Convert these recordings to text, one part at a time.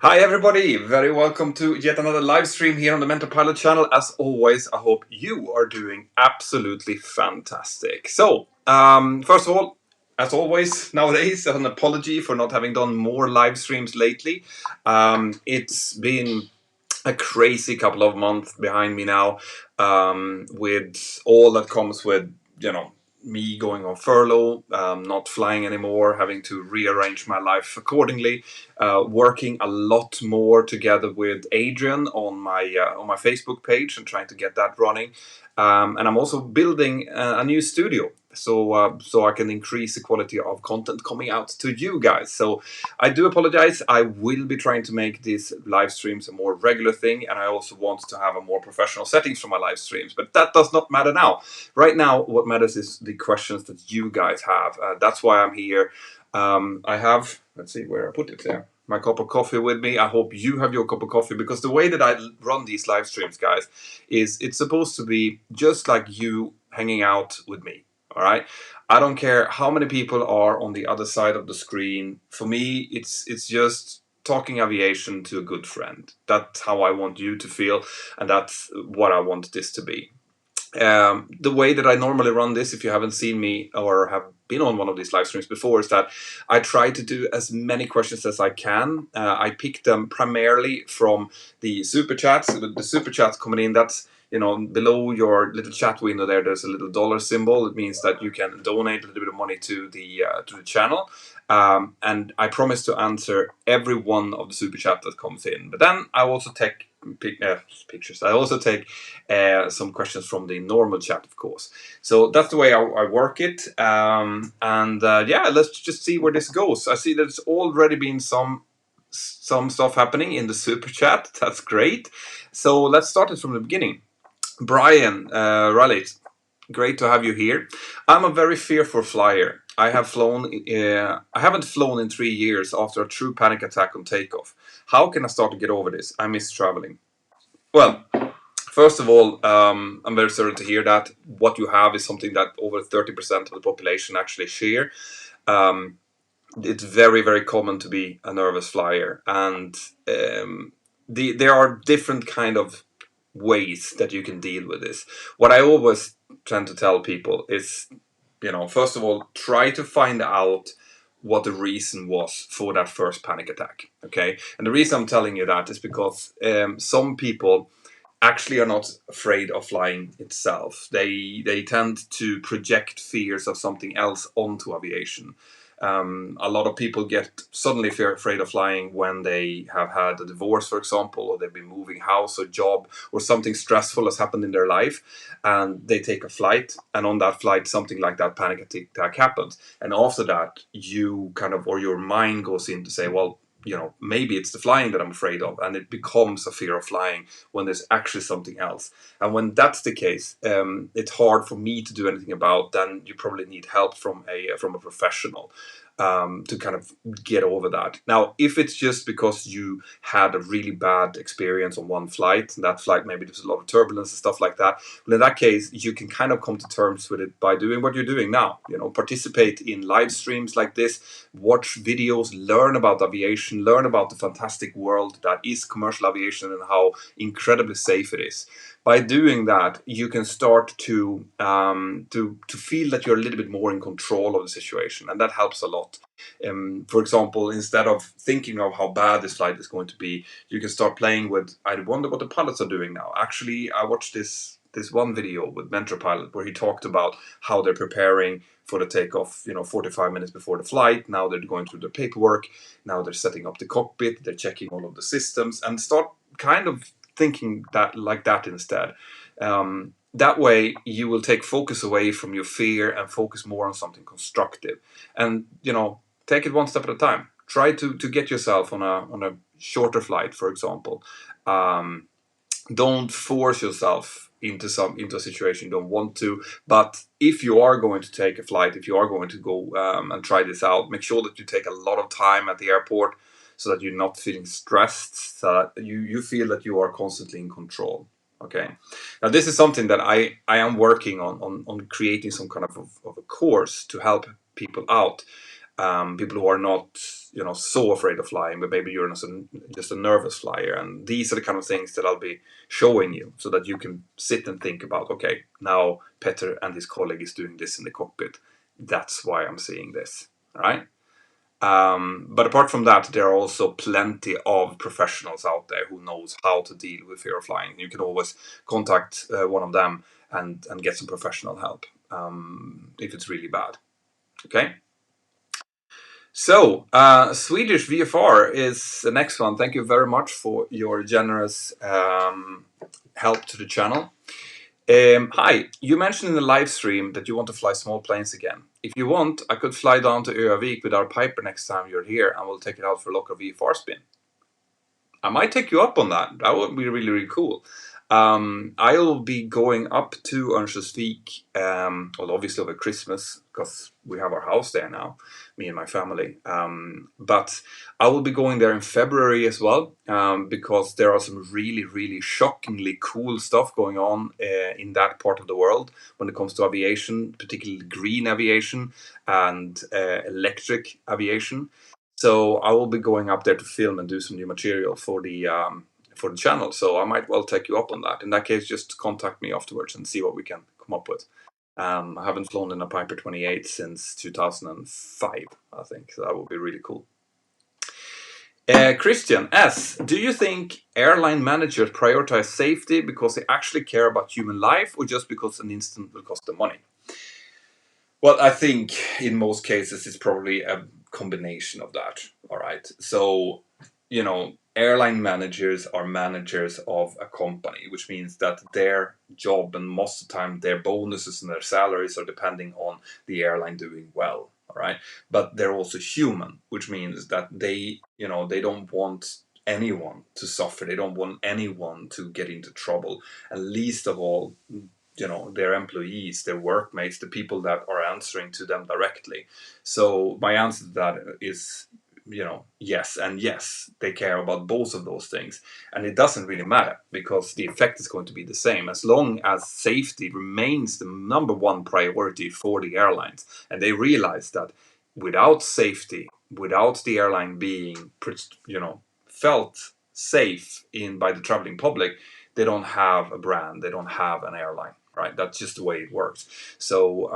Hi everybody, very welcome to yet another live stream here on the Mentour Pilot channel. As always, I hope you are doing absolutely fantastic. So, first of all, as always nowadays, an apology for not having done more live streams lately. It's been a crazy couple of months behind me now, with all that comes with, me going on furlough, not flying anymore, having to rearrange my life accordingly, working a lot more together with Adrian on my Facebook page and trying to get that running. And I'm also building a new studio, so I can increase the quality of content coming out to you guys. So I do apologize. I will be trying to make these live streams a more regular thing, and I also want to have a more professional settings for my live streams. But that does not matter now. Right now, what matters is the questions that you guys have. That's why I'm here. I have, let's see where I put it there, my cup of coffee with me. I hope you have your cup of coffee, because the way that I run these live streams, guys, is it's supposed to be just like you hanging out with me. All right. I don't care how many people are on the other side of the screen. For me, it's just talking aviation to a good friend. That's how I want you to feel, and that's what I want this to be. The way that I normally run this, if you haven't seen me or have been on one of these live streams before, is that I try to do as many questions as I can. I pick them primarily from the super chats. The super chats coming in, that's, below your little chat window there, there's a little dollar symbol. It means that you can donate a little bit of money to the channel. And I promise to answer every one of the super chat that comes in. But then I also take pictures. I also take some questions from the normal chat, of course. So that's the way I work it. Yeah, let's just see where this goes. I see there's already been some stuff happening in the super chat. That's great. So let's start it from the beginning. Brian Raleigh, great to have you here. I'm a very fearful flyer. I haven't flown in 3 years after a true panic attack on takeoff. How can I start to get over this? I miss traveling. Well, first of all, I'm very sorry to hear that. What you have is something that over 30% of the population actually share. It's very, very common to be a nervous flyer, and there are different kind of ways that you can deal with this. What I always tend to tell people is, first of all, try to find out what the reason was for that first panic attack. Okay, and the reason I'm telling you that is because some people actually are not afraid of flying itself. They tend to project fears of something else onto aviation. A lot of people get suddenly afraid of flying when they have had a divorce, for example, or they've been moving house or job, or something stressful has happened in their life, and they take a flight, and on that flight something like that panic attack happens, and after that you or your mind goes in to say, well, maybe it's the flying that I'm afraid of, and it becomes a fear of flying when there's actually something else. And when that's the case, it's hard for me to do anything about. Then you probably need help from a professional to kind of get over that. Now, if it's just because you had a really bad experience on one flight, and that flight maybe there's a lot of turbulence and stuff like that, well, in that case, you can kind of come to terms with it by doing what you're doing now. Participate in live streams like this, watch videos, learn about aviation, learn about the fantastic world that is commercial aviation and how incredibly safe it is. By doing that, you can start to feel that you're a little bit more in control of the situation, and that helps a lot. For example, instead of thinking of how bad this flight is going to be, you can start playing with, I wonder what the pilots are doing now. Actually, I watched this one video with Mentour Pilot where he talked about how they're preparing for the takeoff, 45 minutes before the flight. Now they're going through the paperwork. Now they're setting up the cockpit. They're checking all of the systems, and start kind of thinking that like that instead. That way you will take focus away from your fear and focus more on something constructive. And take it one step at a time. Try to get yourself on a shorter flight, for example. Don't force yourself into a situation you don't want to. But if you are going to take a flight, if you are going to go and try this out, make sure that you take a lot of time at the airport, so that you're not feeling stressed, so that you feel that you are constantly in control. Okay. Now, this is something that I am working on creating some kind of a course to help people out. people who are not, so afraid of flying, but maybe you're just a nervous flyer. And these are the kind of things that I'll be showing you so that you can sit and think about, okay, now Petter and his colleague is doing this in the cockpit. That's why I'm seeing this, all right? But apart from that, there are also plenty of professionals out there who knows how to deal with fear of flying. You can always contact one of them and get some professional help if it's really bad. Okay. So, Swedish VFR is the next one. Thank you very much for your generous help to the channel. Hi, you mentioned in the live stream that you want to fly small planes again. If you want, I could fly down to Övik with our Piper next time you're here, and we'll take it out for a local VFR spin. I might take you up on that. That would be really, really cool. I'll be going up to Örnsköldsvik, well, obviously over Christmas, because we have our house there now, me and my family. But I will be going there in February as well, because there are some really, really shockingly cool stuff going on in that part of the world when it comes to aviation, particularly green aviation and electric aviation. So I will be going up there to film and do some new material for the channel. So I might well take you up on that. In that case, just contact me afterwards and see what we can come up with. I haven't flown in a Piper 28 since 2005, I think. So that would be really cool. Christian S., do you think airline managers prioritize safety because they actually care about human life, or just because an incident will cost them money? Well, I think in most cases it's probably a combination of that. All right. So, airline managers are managers of a company, which means that their job and most of the time their bonuses and their salaries are depending on the airline doing well. All right. But they're also human, which means that they don't want anyone to suffer. They don't want anyone to get into trouble. And least of all, their employees, their workmates, the people that are answering to them directly. So my answer to that is, yes and yes. They care about both of those things. And it doesn't really matter because the effect is going to be the same as long as safety remains the number one priority for the airlines. And they realize that without safety, without the airline being, felt safe by the traveling public, they don't have a brand, they don't have an airline. Right, that's just the way it works. So,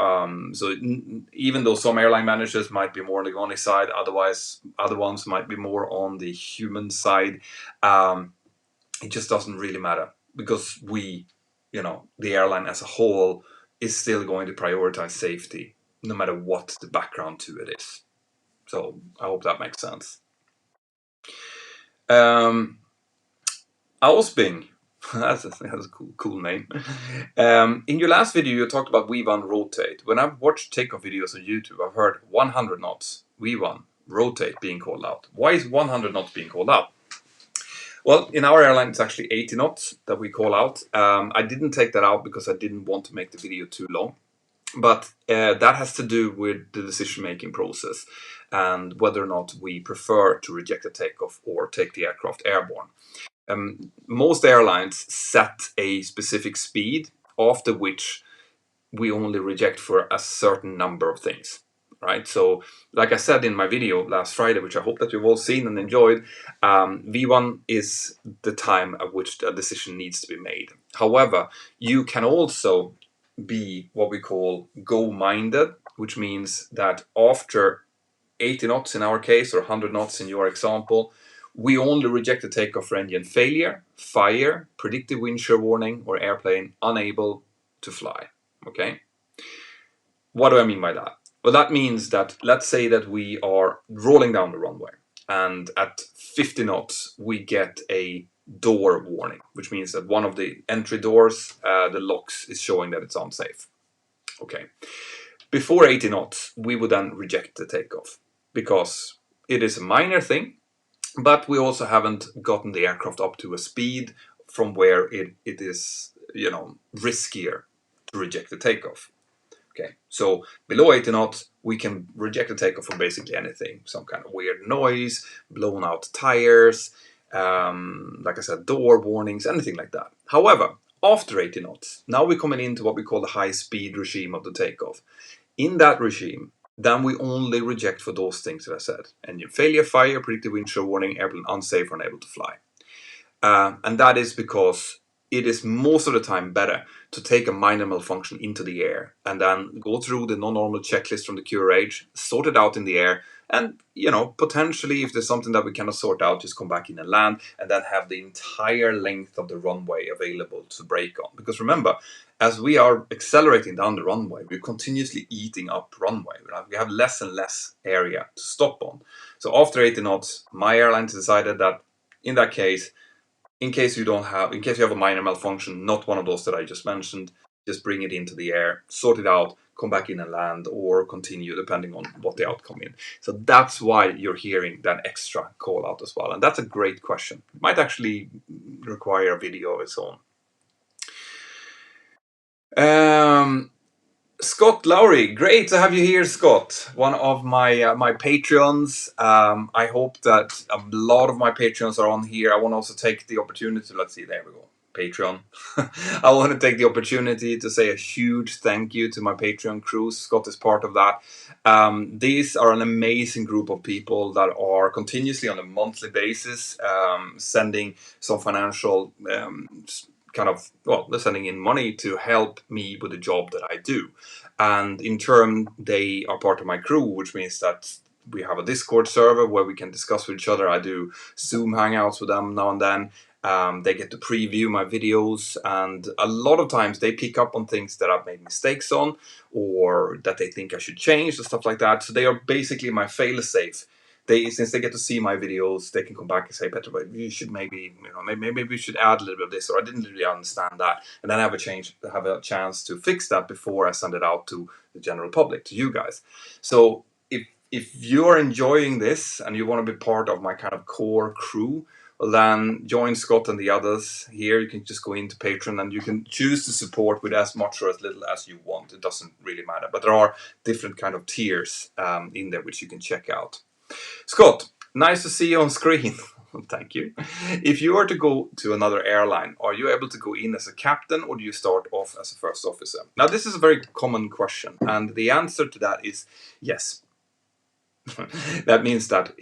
even though some airline managers might be more on the money side, other ones might be more on the human side. It just doesn't really matter because the airline as a whole is still going to prioritize safety, no matter what the background to it is. So, I hope that makes sense. Ausbing. That's a cool name. In your last video, you talked about V1 rotate. When I've watched takeoff videos on YouTube, I've heard 100 knots V1 rotate being called out. Why is 100 knots being called out? Well, in our airline, it's actually 80 knots that we call out. I didn't take that out because I didn't want to make the video too long. But that has to do with the decision-making process and whether or not we prefer to reject a takeoff or take the aircraft airborne. Most airlines set a specific speed after which we only reject for a certain number of things, right? So, like I said in my video last Friday, which I hope that you've all seen and enjoyed, V1 is the time at which a decision needs to be made. However, you can also be what we call go-minded, which means that after 80 knots in our case, or 100 knots in your example, we only reject the takeoff for engine failure, fire, predictive wind shear warning, or airplane unable to fly. Okay? What do I mean by that? Well, that means that, let's say that we are rolling down the runway, and at 50 knots, we get a door warning, which means that one of the entry doors, the locks, is showing that it's unsafe. Okay. Before 80 knots, we would then reject the takeoff because it is a minor thing, but we also haven't gotten the aircraft up to a speed from where it is, riskier to reject the takeoff. Okay, so below 80 knots, we can reject the takeoff for basically anything. Some kind of weird noise, blown out tires, like I said, door warnings, anything like that. However, after 80 knots, now we're coming into what we call the high speed regime of the takeoff. In that regime, then we only reject for those things that I said. Engine failure, fire, predicted wind shear warning, airplane unsafe or unable to fly. And that is because it is most of the time better to take a minor malfunction into the air and then go through the non-normal checklist from the QRH, sort it out in the air, and potentially if there's something that we cannot sort out, just come back in and land, and then have the entire length of the runway available to brake on. Because remember, as we are accelerating down the runway, we're continuously eating up runway. We have less and less area to stop on. So after 80 knots, my airline decided that in that case, in case you have a minor malfunction, not one of those that I just mentioned, just bring it into the air, sort it out, come back in and land, or continue depending on what the outcome is. So that's why you're hearing that extra call out as well. And that's a great question. It might actually require a video of its own. Scott Lowry, great to have you here, Scott. One of my Patreons. I hope that a lot of my Patreons are on here. I want to also take the opportunity. Let's see, there we go. Patreon. I want to take the opportunity to say a huge thank you to my Patreon crew. Scott is part of that. These are an amazing group of people that are continuously on a monthly basis sending some financial they're sending in money to help me with the job that I do. And in turn, they are part of my crew, which means that we have a Discord server where we can discuss with each other. I do Zoom hangouts with them now and then. They get to preview my videos, and a lot of times they pick up on things that I've made mistakes on or that they think I should change and stuff like that. So they are basically my fail-safe. Since they get to see my videos, they can come back and say, Petter, but you should maybe we should add a little bit of this, or I didn't really understand that, and then have a chance to fix that before I send it out to the general public, to you guys. So if you're enjoying this and you want to be part of my kind of core crew, well, then join Scott and the others here. You can just go into Patreon and you can choose to support with as much or as little as you want. It doesn't really matter, but there are different kind of tiers in there which you can check out. Scott, nice to see you on screen. Thank you. If you were to go to another airline, are you able to go in as a captain or do you start off as a first officer? Now, this is a very common question, and the answer to that is yes. That means that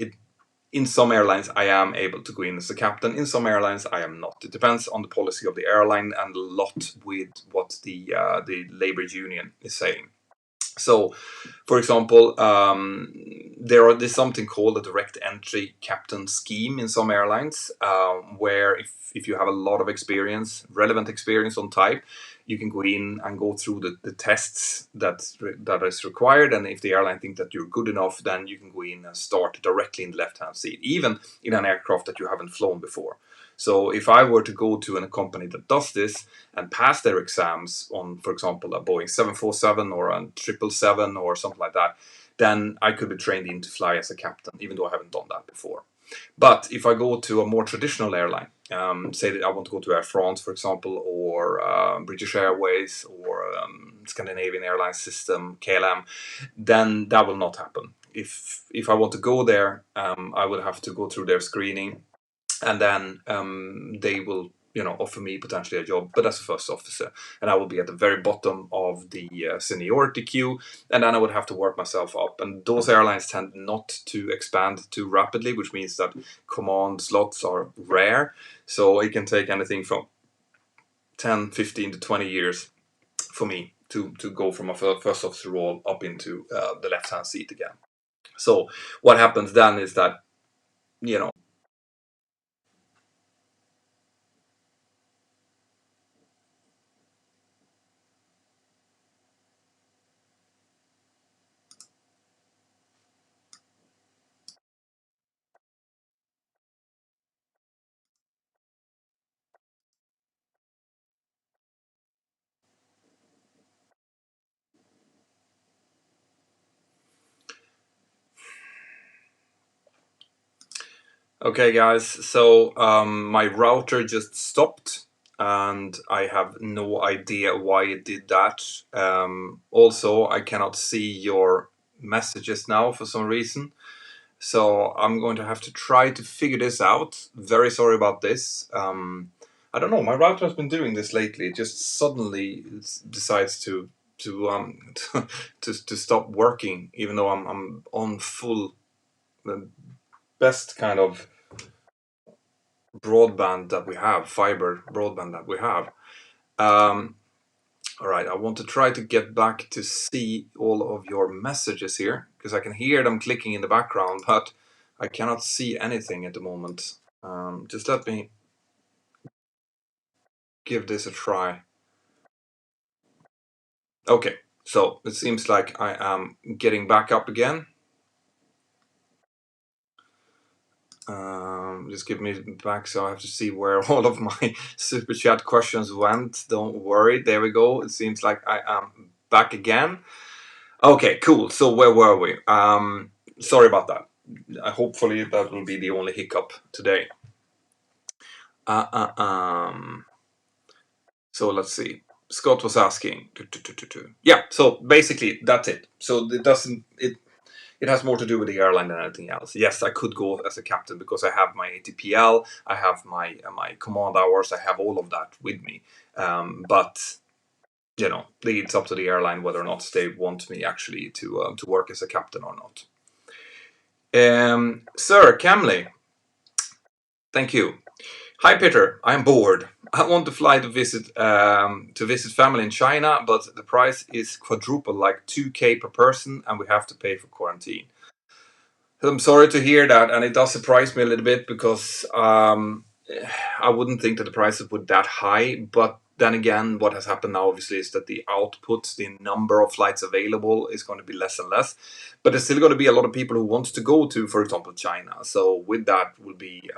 in some airlines I am able to go in as a captain. In some airlines I am not. It depends on the policy of the airline and a lot with what the labor union is saying. So, for example, there's something called a direct entry captain scheme in some airlines, where if you have a lot of experience, relevant experience on type, you can go in and go through the tests that is required. And if the airline thinks that you're good enough, then you can go in and start directly in the left-hand seat, even in an aircraft that you haven't flown before. So if I were to go to a company that does this and pass their exams on, for example, a Boeing 747 or a 777 or something like that, then I could be trained in to fly as a captain, even though I haven't done that before. But if I go to a more traditional airline, say that I want to go to Air France, for example, or British Airways or Scandinavian Airlines System, KLM, then that will not happen. If I want to go there, I will have to go through their screening, and then they will offer me potentially a job, but as a first officer, and I will be at the very bottom of the seniority queue, and then I would have to work myself up. And those airlines tend not to expand too rapidly, which means that command slots are rare, so it can take anything from 10, 15 to 20 years for me to go from a first officer role up into the left-hand seat again. So what happens then is that okay, guys, so my router just stopped and I have no idea why it did that. Also, I cannot see your messages now for some reason. So I'm going to have to try to figure this out. Very sorry about this. I don't know, my router has been doing this lately. It just suddenly decides to to stop working, even though I'm on full the best kind of broadband that we have, fiber broadband that we have. All right, I want to try to get back to see all of your messages here, because I can hear them clicking in the background, but I cannot see anything at the moment. Just let me give this a try. Okay, so it seems like I am getting back up again. Just give me back, so I have to see where all of my super chat questions went. Don't worry, there we go. It seems like I am back again. Okay, cool. So where were we? Sorry about that. Hopefully that will be the only hiccup today. So let's see. Scott was asking. Yeah. So basically that's it. So it has more to do with the airline than anything else. Yes, I could go as a captain because I have my ATPL, I have my command hours, I have all of that with me. But you know, it's up to the airline whether or not they want me actually to work as a captain or not. Sir Camley, thank you. Hi Peter, I'm bored. I want to fly to visit family in China, but the price is quadruple, like 2K per person, and we have to pay for quarantine. I'm sorry to hear that, and it does surprise me a little bit because I wouldn't think that the prices would that high. But then again, what has happened now, obviously, is that the output, the number of flights available, is going to be less and less. But there's still going to be a lot of people who want to go to, for example, China. So with that will be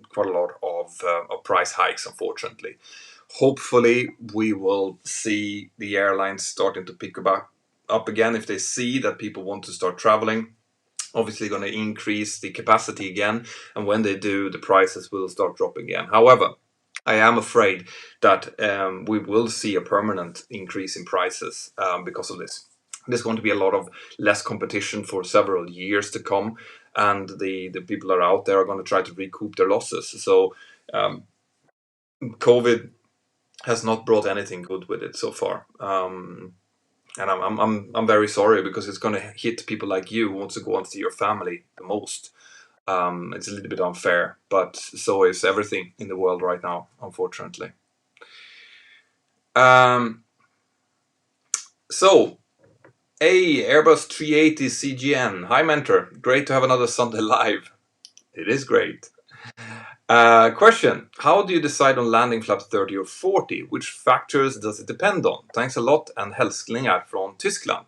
quite a lot of price hikes, unfortunately. Hopefully, we will see the airlines starting to pick up again if they see that people want to start traveling. Obviously going to increase the capacity again, and when they do, the prices will start dropping again. However, I am afraid that we will see a permanent increase in prices because of this. There's going to be a lot of less competition for several years to come, and the people that are out there are going to try to recoup their losses. So COVID has not brought anything good with it so far. And I'm very sorry, because it's going to hit people like you who want to go and see your family the most. It's a little bit unfair, but so is everything in the world right now, unfortunately. So, Airbus 380 CGN. Hi, Mentor. Great to have another Sunday live. It is great. Question: how do you decide on landing flaps 30 or 40? Which factors does it depend on? Thanks a lot, and hälsningar från Tyskland.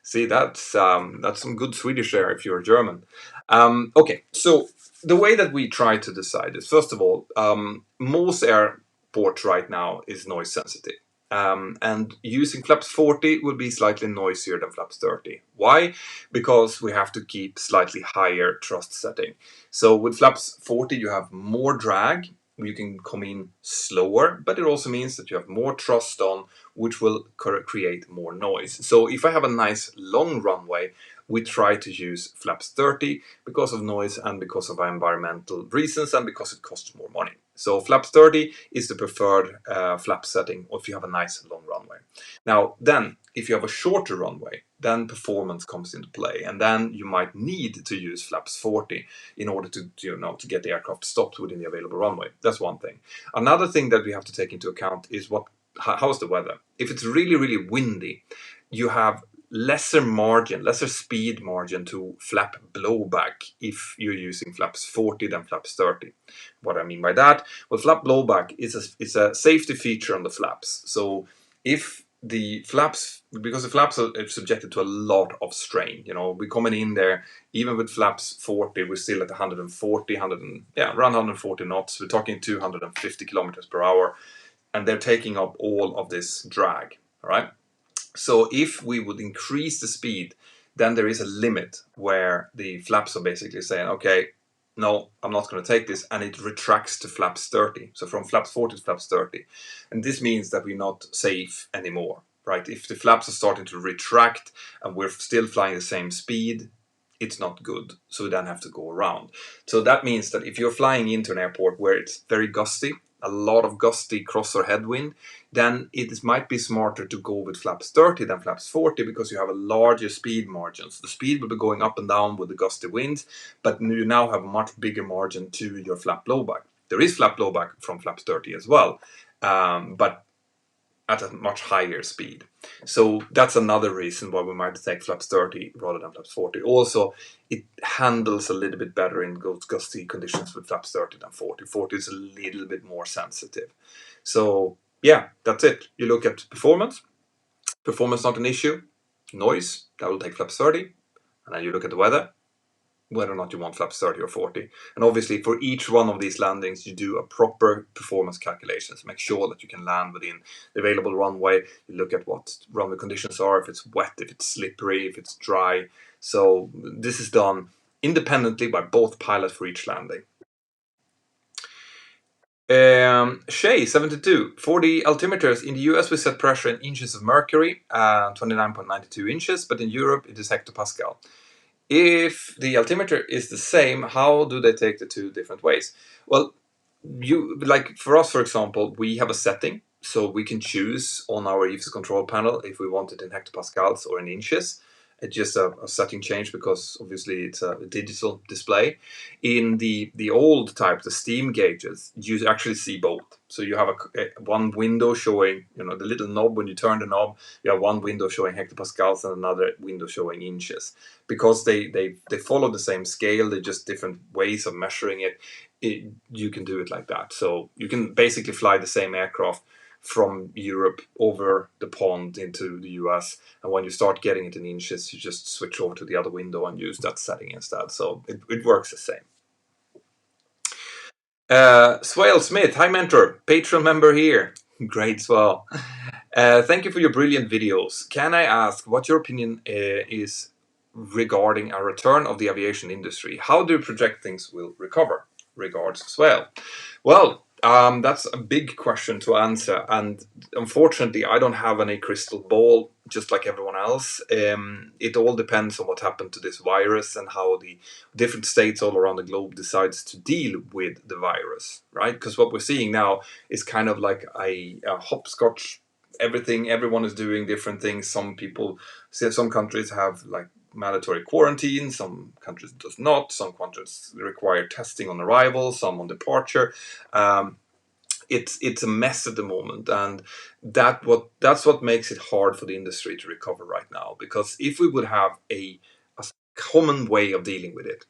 See, that's some good Swedish there if you're German. Okay, so the way that we try to decide is, first of all, most airports right now is noise sensitive. And using flaps 40 will be slightly noisier than flaps 30. Why? Because we have to keep slightly higher thrust setting. So with flaps 40 you have more drag, you can come in slower, but it also means that you have more thrust on, which will create more noise. So if I have a nice long runway, we try to use flaps 30 because of noise and because of environmental reasons and because it costs more money. So flaps 30 is the preferred flap setting if you have a nice long runway. Now then, if you have a shorter runway, then performance comes into play, and then you might need to use flaps 40 in order to get the aircraft stopped within the available runway. That's one thing. Another thing that we have to take into account is how's the weather. If it's really, really windy, you have lesser speed margin to flap blowback if you're using flaps 40 than flaps 30. What I mean by that, well, flap blowback is a safety feature on the flaps. So if the flaps, because the flaps are subjected to a lot of strain, we're coming in there, even with flaps 40, we're still at 140, around 140 knots. We're talking 250 kilometers per hour, and they're taking up all of this drag, all right? So if we would increase the speed, then there is a limit where the flaps are basically saying, okay, no, I'm not going to take this, and it retracts to flaps 30. So from flaps 40 to flaps 30. And this means that we're not safe anymore, right? If the flaps are starting to retract and we're still flying the same speed, it's not good. So we then have to go around. So that means that if you're flying into an airport where it's very gusty, a lot of gusty cross or headwind, then it might be smarter to go with flaps 30 than flaps 40 because you have a larger speed margin. So the speed will be going up and down with the gusty winds, but you now have a much bigger margin to your flap blowback. There is flap blowback from flaps 30 as well, but at a much higher speed. So that's another reason why we might take flaps 30 rather than flaps 40. Also, it handles a little bit better in gusty conditions with flaps 30 than 40. 40 is a little bit more sensitive. So yeah, that's it. You look at performance. Performance not an issue. Noise, that will take flaps 30. And then you look at the weather, whether or not you want flaps 30 or 40. And obviously for each one of these landings, you do a proper performance calculations. Make sure that you can land within the available runway. You look at what runway conditions are, if it's wet, if it's slippery, if it's dry. So this is done independently by both pilots for each landing. Shay 72. For the altimeters in the US, we set pressure in inches of mercury, 29.92 inches, but in Europe it is hectopascal. If the altimeter is the same, how do they take the two different ways? Well, like for us, for example, we have a setting, so we can choose on our EFS control panel if we want it in hectopascals or in inches. It's just a setting change because obviously it's a digital display. In the old type, the steam gauges, you actually see both. So you have one window showing, the little knob. When you turn the knob, you have one window showing hectopascals and another window showing inches. Because they follow the same scale, they're just different ways of measuring it. You can do it like that. So you can basically fly the same aircraft from Europe over the pond into the US, and when you start getting it in inches, you just switch over to the other window and use that setting instead. So it works the same. Swale Smith, hi Mentor, Patreon member here. Great, Swale. Thank you for your brilliant videos. Can I ask what your opinion is regarding a return of the aviation industry? How do you project things will recover? Regards, Swale. Well, that's a big question to answer, and unfortunately, I don't have any crystal ball, just like everyone else. It all depends on what happened to this virus and how the different states all around the globe decides to deal with the virus, right? Because what we're seeing now is kind of like a hopscotch. Everyone is doing different things. Some countries have like mandatory quarantine, some countries does not, some countries require testing on arrival, some on departure. It's a mess at the moment, and that's what makes it hard for the industry to recover right now. Because if we would have a common way of dealing with it,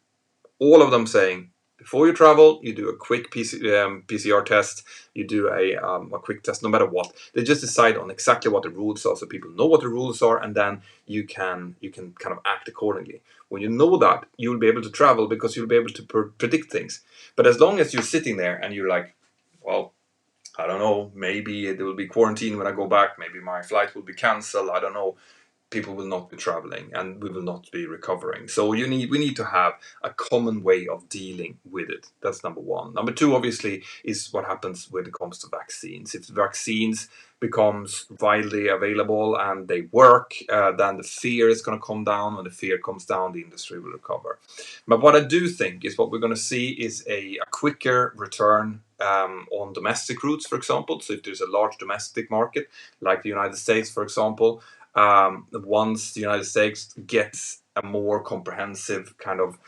all of them saying, before you travel, you do a quick PCR test, you do a quick test no matter what. They just decide on exactly what the rules are, so people know what the rules are, and then you can kind of act accordingly. When you know that, you'll be able to travel because you'll be able to predict things. But as long as you're sitting there and you're like, well, I don't know, maybe there will be quarantine when I go back, maybe my flight will be cancelled, I don't know. People will not be traveling and we will not be recovering. So we need to have a common way of dealing with it. That's number one. Number two, obviously, is what happens when it comes to vaccines. If vaccines becomes widely available and they work, then the fear is going to come down. When the fear comes down, the industry will recover. But what I do think is what we're going to see is a quicker return on domestic routes, for example. So if there's a large domestic market, like the United States, for example, once the United States gets a more comprehensive kind of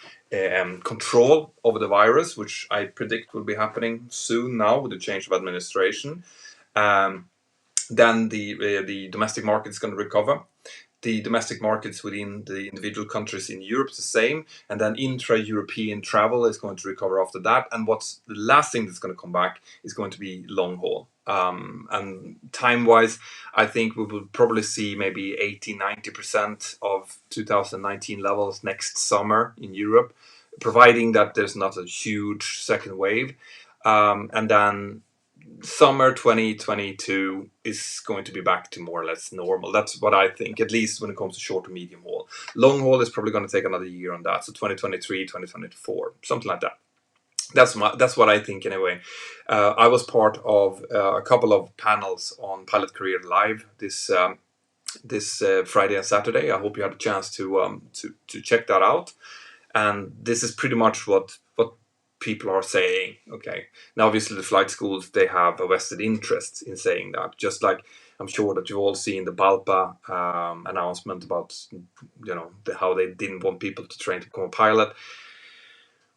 control over the virus, which I predict will be happening soon now with the change of administration, then the domestic market is going to recover. The domestic markets within the individual countries in Europe is the same, and then intra-European travel is going to recover after that. And what's the last thing that's going to come back is going to be long haul. And time-wise, I think we will probably see maybe 80-90% of 2019 levels next summer in Europe, providing that there's not a huge second wave. And then summer 2022 is going to be back to more or less normal. That's what I think, at least when it comes to short to medium haul. Long haul is probably going to take another year on that, so 2023, 2024, something like that. That's what I think anyway. I was part of a couple of panels on Pilot Career Live this Friday and Saturday. I hope you had a chance to check that out. And this is pretty much what people are saying. Okay, now obviously the flight schools, they have a vested interest in saying that, just like I'm sure that you've all seen the Balpa announcement about, how they didn't want people to train to become a pilot,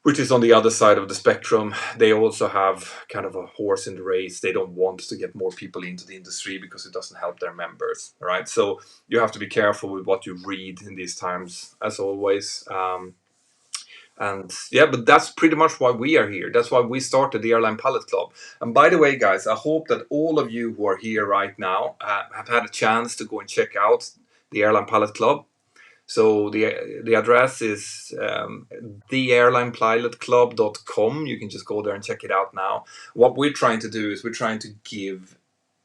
which is on the other side of the spectrum. They also have kind of a horse in the race. They don't want to get more people into the industry because it doesn't help their members, right? So you have to be careful with what you read in these times, as always. And yeah, but that's pretty much why we are here. That's why we started the Airline Pilot Club. And by the way, guys, I hope that all of you who are here right now have had a chance to go and check out the Airline Pilot Club. So the address is theairlinepilotclub.com. You can just go there and check it out now. What we're trying to do is we're trying to give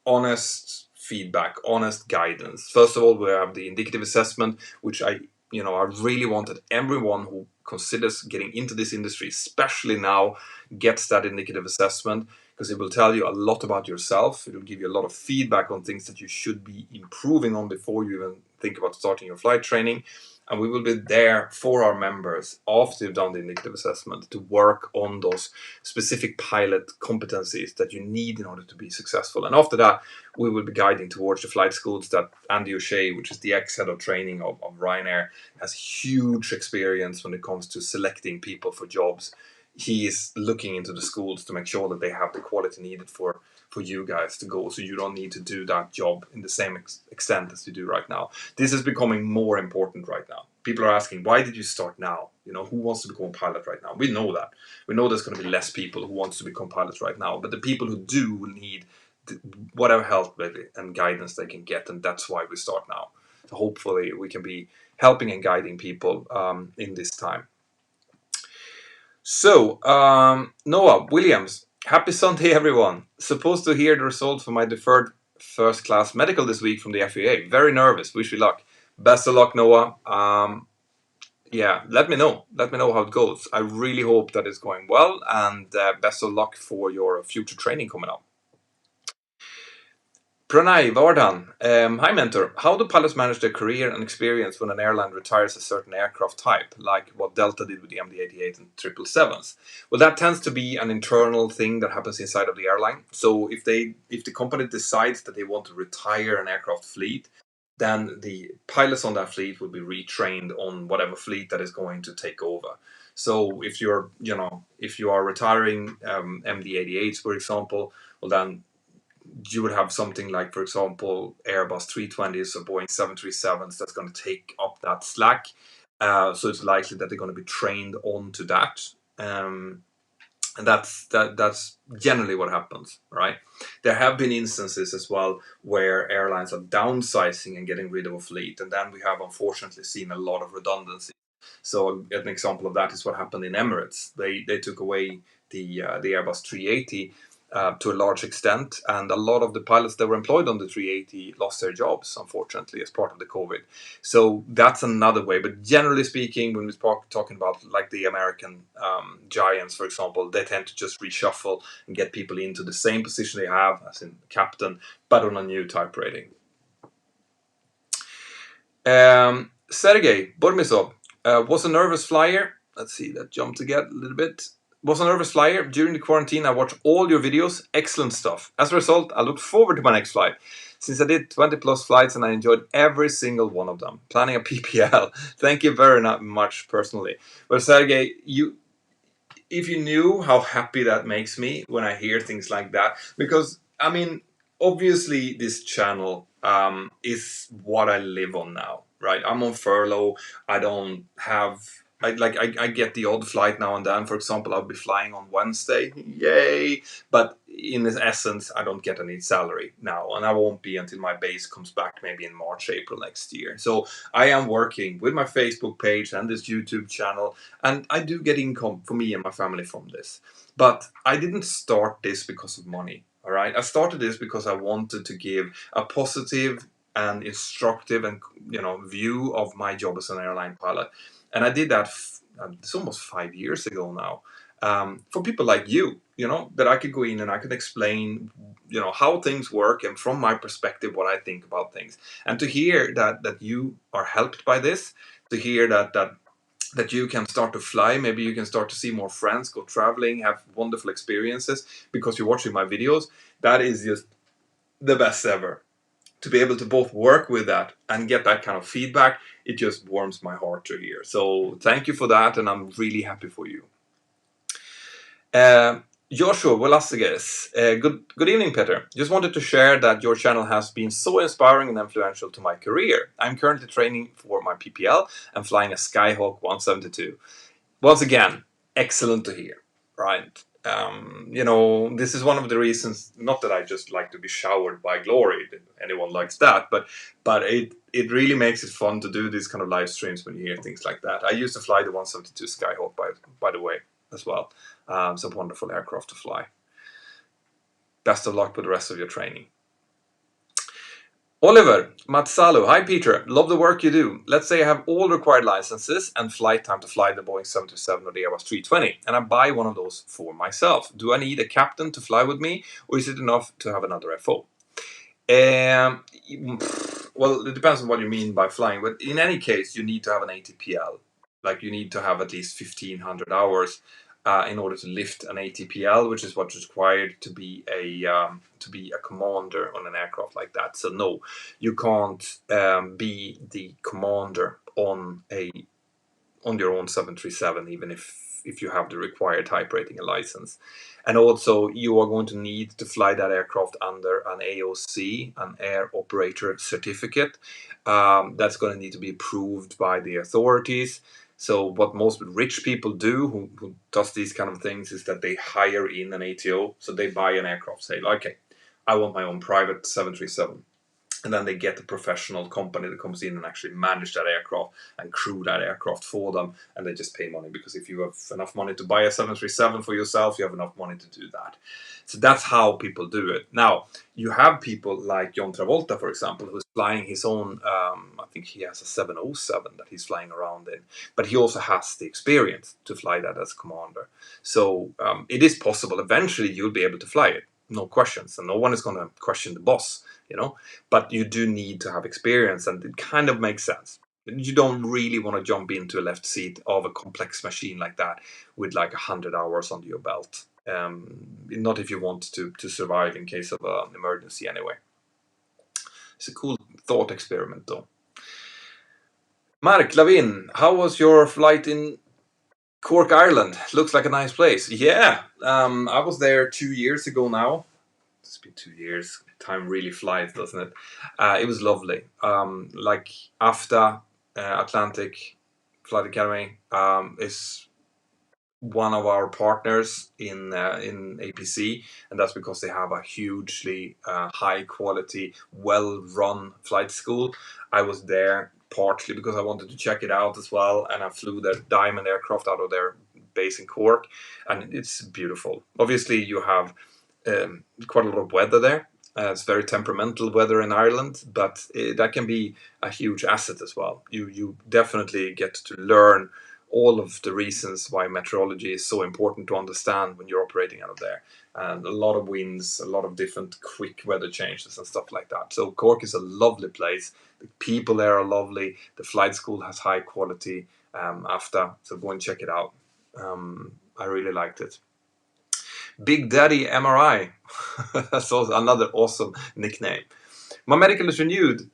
honest feedback, honest guidance. First of all, we have the indicative assessment, which I really wanted everyone who considers getting into this industry, especially now, gets that indicative assessment, because it will tell you a lot about yourself. It will give you a lot of feedback on things that you should be improving on before you even think about starting your flight training. And we will be there for our members after you've done the indicative assessment to work on those specific pilot competencies that you need in order to be successful. And after that, we will be guiding towards the flight schools that Andy O'Shea, which is the ex-head of training of Ryanair, has huge experience when it comes to selecting people for jobs. He is looking into the schools to make sure that they have the quality needed for you guys to go, so you don't need to do that job in the same extent as you do right now. This is becoming more important right now. People are asking, why did you start now? Who wants to become a pilot right now? We know that. We know there's going to be less people who wants to become pilots right now, but the people who do will need whatever help and guidance they can get, and that's why we start now. So hopefully we can be helping and guiding people in this time. So, Noah Williams, happy Sunday, everyone. Supposed to hear the result for my deferred first class medical this week from the FAA. Very nervous. Wish you luck. Best of luck, Noah. Yeah, let me know. Let me know how it goes. I really hope that it's going well, and best of luck for your future training coming up. Pranay Vardhan. Hi, Mentor. How do pilots manage their career and experience when an airline retires a certain aircraft type, like what Delta did with the MD-88 and 777s? Well, that tends to be an internal thing that happens inside of the airline. So if the company decides that they want to retire an aircraft fleet, then the pilots on that fleet will be retrained on whatever fleet that is going to take over. So if you are retiring MD-88s, for example, well then you would have something like, for example, Airbus 320s or Boeing 737s that's going to take up that slack. So it's likely that they're going to be trained onto that. And that's generally what happens, right? There have been instances as well where airlines are downsizing and getting rid of a fleet, and then we have unfortunately seen a lot of redundancy. So an example of that is what happened in Emirates. They took away the Airbus 380 to a large extent, and a lot of the pilots that were employed on the 380 lost their jobs, unfortunately, as part of the COVID. So that's another way. But generally speaking, when we're talking about like the American giants, for example, they tend to just reshuffle and get people into the same position they have, as in captain, but on a new type rating. Sergey Bormisov was a nervous flyer. Let's see, that jumped again a little bit. Was a nervous flyer. During the quarantine, I watched all your videos. Excellent stuff. As a result, I looked forward to my next flight, since I did 20 plus flights and I enjoyed every single one of them. Planning a PPL. Thank you very much personally. Well, Sergey, if you knew how happy that makes me when I hear things like that, because I mean, obviously this channel is what I live on now, right? I'm on furlough. I don't have I get the odd flight now and then. For example, I'll be flying on Wednesday, yay! But in essence, I don't get any salary now, and I won't be until my base comes back maybe in March, April next year. So I am working with my Facebook page and this YouTube channel, and I do get income for me and my family from this. But I didn't start this because of money, all right? I started this because I wanted to give a positive and instructive and view of my job as an airline pilot. And I did that, it's almost 5 years ago now, for people like you, that I could go in and I could explain, how things work and from my perspective, what I think about things. And to hear that you are helped by this, to hear that that you can start to fly. Maybe you can start to see more friends, go traveling, have wonderful experiences because you're watching my videos. That is just the best ever. To be able to both work with that and get that kind of feedback, it just warms my heart to hear. So thank you for that, and I'm really happy for you. Joshua Velasquez, good evening, Peter. Just wanted to share that your channel has been so inspiring and influential to my career. I'm currently training for my PPL and flying a Skyhawk 172. Once again, excellent to hear, right? This is one of the reasons, not that I just like to be showered by glory, anyone likes that, but it really makes it fun to do these kind of live streams when you hear things like that. I used to fly the 172 Skyhawk, by the way, as well. It's a wonderful aircraft to fly. Best of luck with the rest of your training. Oliver Matsalu, hi Peter, love the work you do. Let's say I have all required licenses and flight time to fly the Boeing 727 or the Airbus 320, and I buy one of those for myself. Do I need a captain to fly with me, or is it enough to have another FO? Well, it depends on what you mean by flying, but in any case, you need to have an ATPL. Like, you need to have at least 1,500 hours in order to lift an ATPL, which is what's required to be a commander on an aircraft like that. So no, you can't be the commander on your own 737, even if you have the required type rating and license. And also, you are going to need to fly that aircraft under an AOC, an Air Operator Certificate. That's going to need to be approved by the authorities. So what most rich people do who does these kind of things is that they hire in an ATO. So they buy an aircraft, say, okay, I want my own private 737. And then they get a professional company that comes in and actually manage that aircraft and crew that aircraft for them, and they just pay money, because if you have enough money to buy a 737 for yourself, you have enough money to do that. So that's how people do it. Now, you have people like John Travolta, for example, who's flying his own, I think he has a 707 that he's flying around in, but he also has the experience to fly that as commander. So it is possible. Eventually, you'll be able to fly it. No questions, and no one is going to question the boss, but you do need to have experience, and it kind of makes sense. You don't really want to jump into a left seat of a complex machine like that with like 100 hours under your belt. Not if you want to survive in case of an emergency anyway. It's a cool thought experiment though. Mark Lavin, how was your flight in Cork, Ireland? Looks like a nice place. Yeah, I was there 2 years ago now. It's been 2 years. Time really flies, doesn't it? It was lovely. Like AFTA, Atlantic Flight Academy, is one of our partners in APC, and that's because they have a hugely high quality, well run flight school. I was there partly because I wanted to check it out as well, and I flew the Diamond aircraft out of their base in Cork, and it's beautiful. Obviously, you have quite a lot of weather there. It's very temperamental weather in Ireland, but that can be a huge asset as well. You definitely get to learn all of the reasons why meteorology is so important to understand when you're operating out of there. And a lot of winds, a lot of different quick weather changes and stuff like that. So Cork is a lovely place. The people there are lovely. The flight school has high quality after, so go and check it out. I really liked it. Big Daddy MRI. That's also another awesome nickname. My medical is renewed.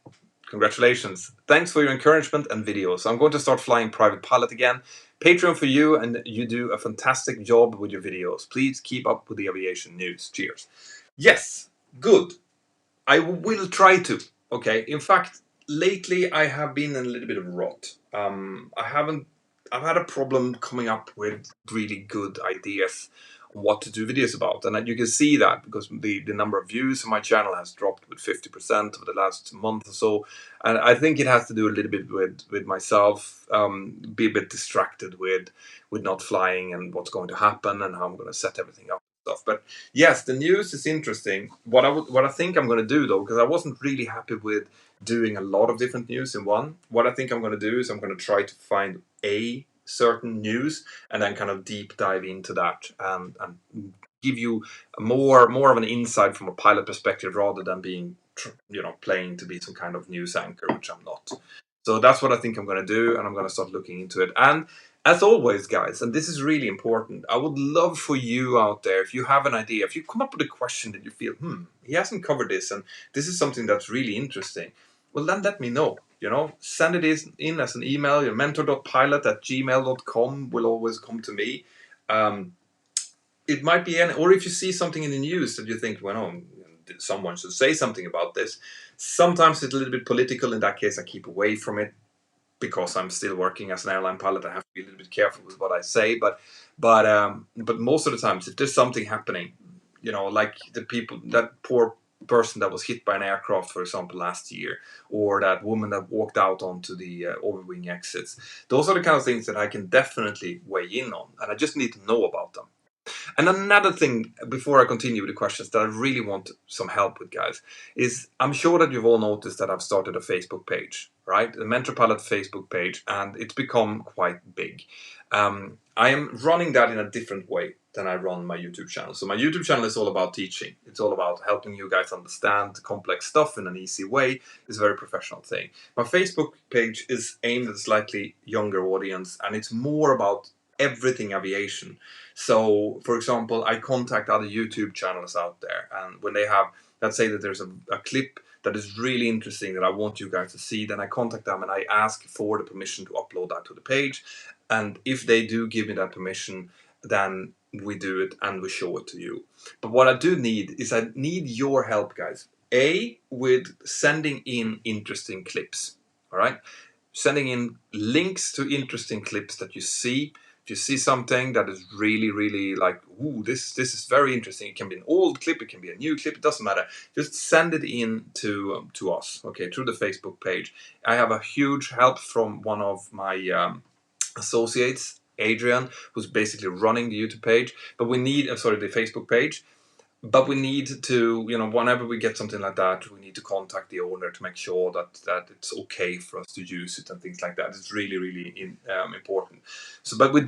Congratulations. Thanks for your encouragement and videos. I'm going to start flying private pilot again. Patreon for you, and you do a fantastic job with your videos. Please keep up with the aviation news. Cheers. Yes, good. I will try to. Okay. In fact, lately I have been in a little bit of rot. I've had a problem coming up with really good ideas on what to do videos about, and you can see that because the number of views on my channel has dropped with 50% over the last month or so, and I think it has to do a little bit with myself, be a bit distracted with not flying and what's going to happen and how I'm going to set everything up. Stuff. But yes, the news is interesting. What I think I'm going to do though, because I wasn't really happy with doing a lot of different news in one. What I think I'm going to do is I'm going to try to find a certain news and then kind of deep dive into that and give you more of an insight from a pilot perspective rather than being playing to be some kind of news anchor, which I'm not. So that's what I think I'm going to do, and I'm going to start looking into it. And As always, guys, and this is really important, I would love for you out there, if you have an idea, if you come up with a question that you feel, he hasn't covered this, and this is something that's really interesting, well, then let me know. Send it in as an email. Your mentor.pilot@gmail.com will always come to me. It might be or if you see something in the news that you think, well, someone should say something about this. Sometimes it's a little bit political. In that case, I keep away from it, because I'm still working as an airline pilot. I have to be a little bit careful with what I say. But most of the times, if there's something happening, like that poor person that was hit by an aircraft, for example, last year, or that woman that walked out onto the overwing exits, those are the kind of things that I can definitely weigh in on, and I just need to know about them. And another thing, before I continue with the questions, that I really want some help with, guys, is I'm sure that you've all noticed that I've started a Facebook page, right? The Mentour Pilot Facebook page, and it's become quite big. I am running that in a different way than I run my YouTube channel. So my YouTube channel is all about teaching. It's all about helping you guys understand complex stuff in an easy way. It's a very professional thing. My Facebook page is aimed at a slightly younger audience, and it's more about everything aviation. So, for example, I contact other YouTube channels out there, and when they have, let's say that there's a clip that is really interesting that I want you guys to see, then I contact them and I ask for the permission to upload that to the page. And if they do give me that permission, then we do it and we show it to you. But what I do need is I need your help, guys. With sending in interesting clips. All right? Sending in links to interesting clips that you see. If you see something that is really, really like, ooh, this is very interesting. It can be an old clip, it can be a new clip, it doesn't matter. Just send it in to us, okay, through the Facebook page. I have a huge help from one of my associates, Adrian, who's basically running the YouTube page. But we need, the Facebook page. But we need to, whenever we get something like that, we need to contact the owner to make sure that it's okay for us to use it and things like that. It's really, really important. So, but I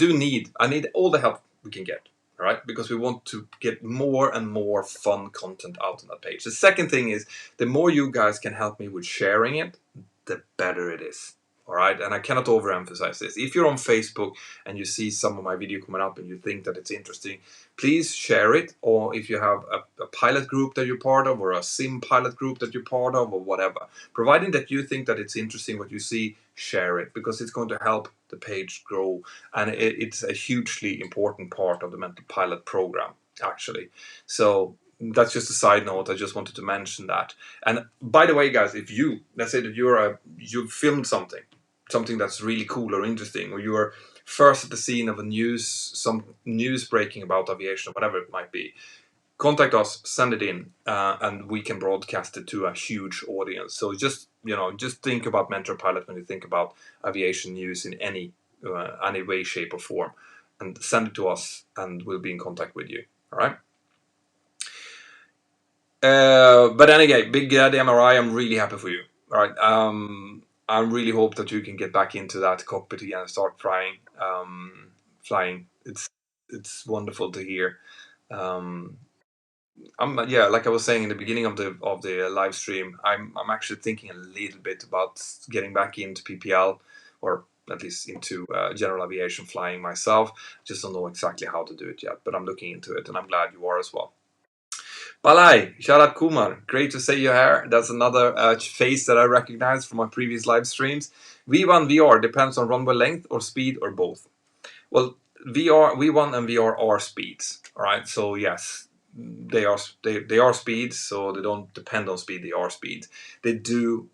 need all the help we can get, all right? Because we want to get more and more fun content out on that page. The second thing is, the more you guys can help me with sharing it, the better it is. All right, and I cannot overemphasize this. If you're on Facebook and you see some of my video coming up and you think that it's interesting, please share it. Or if you have a pilot group that you're part of, or a sim pilot group that you're part of, or whatever, providing that you think that it's interesting what you see, share it, because it's going to help the page grow, and it's a hugely important part of the Mentour Pilot program, actually. So that's just a side note. I just wanted to mention that. And by the way, guys, if let's say that you've filmed something that's really cool or interesting, or you are first at the scene of some news breaking about aviation or whatever it might be, contact us, send it in, and we can broadcast it to a huge audience. So just think about Mentour Pilot when you think about aviation news in any way, shape, or form, and send it to us, and we'll be in contact with you. All right. But then again, Big Daddy MRI, I'm really happy for you. All right. I really hope that you can get back into that cockpit again and start flying. Flying. It's wonderful to hear. Like I was saying in the beginning of the live stream, I'm actually thinking a little bit about getting back into PPL, or at least into general aviation flying myself. Just don't know exactly how to do it yet, but I'm looking into it, and I'm glad you are as well. Balai, shout out Kumar. Great to see you here. That's another face that I recognize from my previous live streams. V1 VR depends on runway length or speed or both. Well, V1 and VR are speeds. All right. So yes, they are speeds. So they don't depend on speed. They are speeds. They do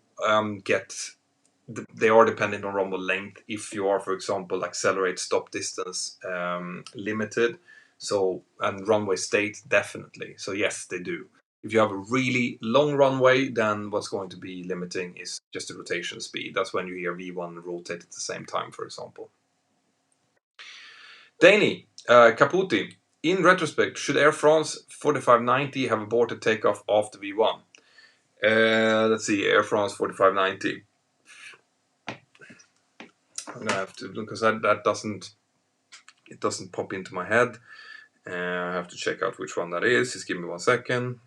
they are dependent on runway length. If you are, for example, accelerate stop distance limited. So, and runway state, definitely. So yes, they do. If you have a really long runway, then what's going to be limiting is just the rotation speed. That's when you hear V1 rotate at the same time, for example. Danny, Caputi, in retrospect, should Air France 4590 have aborted takeoff after V1? Let's see, Air France 4590. I'm gonna have to, because that doesn't pop into my head. I have to check out which one that is. Just give me 1 second.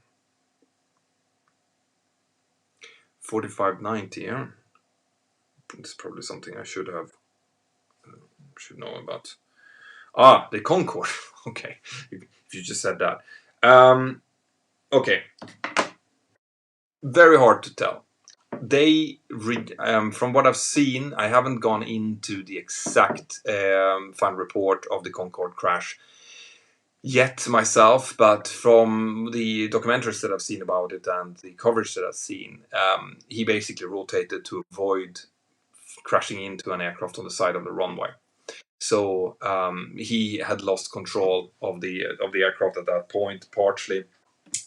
4590, yeah. It's probably something I should have should know about. Ah, the Concorde. Okay, if you just said that. Okay, very hard to tell. From what I've seen, I haven't gone into the exact fund report of the Concorde crash yet myself, but from the documentaries that I've seen about it and the coverage that I've seen, he basically rotated to avoid crashing into an aircraft on the side of the runway. So he had lost control of the aircraft at that point, partially.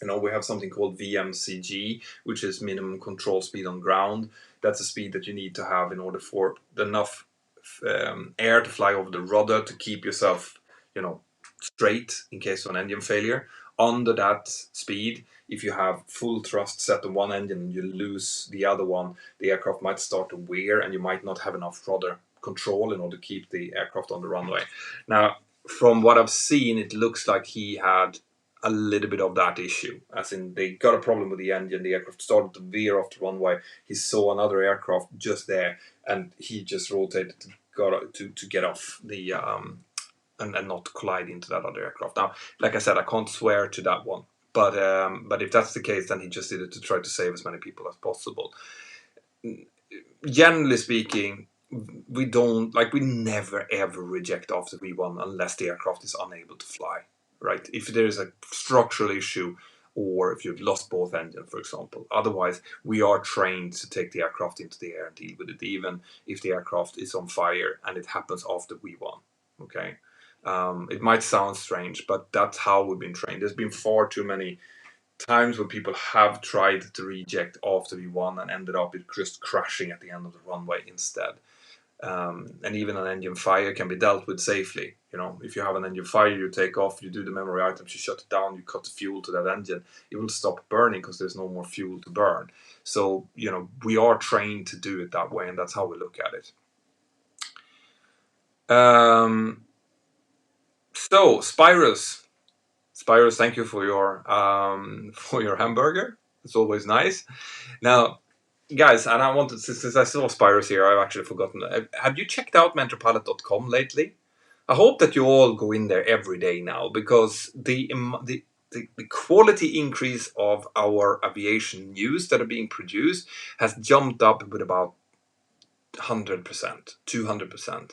We have something called VMCG, which is minimum control speed on ground. That's a speed that you need to have in order for enough air to fly over the rudder to keep yourself, straight in case of an engine failure. Under that speed, if you have full thrust set on one engine and you lose the other one, the aircraft might start to wear and you might not have enough rudder control in order to keep the aircraft on the runway. Now, from what I've seen, it looks like he had a little bit of that issue, as in they got a problem with the engine, the aircraft started to veer off the runway, he saw another aircraft just there, and he just rotated to get off the and not collide into that other aircraft. Now, like I said, I can't swear to that one, but if that's the case, then he just did it to try to save as many people as possible. Generally speaking, we never ever reject after V1 unless the aircraft is unable to fly, right? If there is a structural issue or if you've lost both engines, for example. Otherwise, we are trained to take the aircraft into the air and deal with it, even if the aircraft is on fire and it happens after V1, okay? It might sound strange, but that's how we've been trained. There's been far too many times when people have tried to reject after V1 and ended up with just crashing at the end of the runway instead. And even an engine fire can be dealt with safely. If you have an engine fire, you take off, you do the memory items, you shut it down, you cut the fuel to that engine, it will stop burning because there's no more fuel to burn. So, we are trained to do it that way, and that's how we look at it. So, Spyrus, thank you for your hamburger. It's always nice. Now, guys, and I wanted, since I saw Spyrus here, I've actually forgotten. Have you checked out mentorpilot.com lately? I hope that you all go in there every day now, because the quality increase of our aviation news that are being produced has jumped up with about 100%, 200%.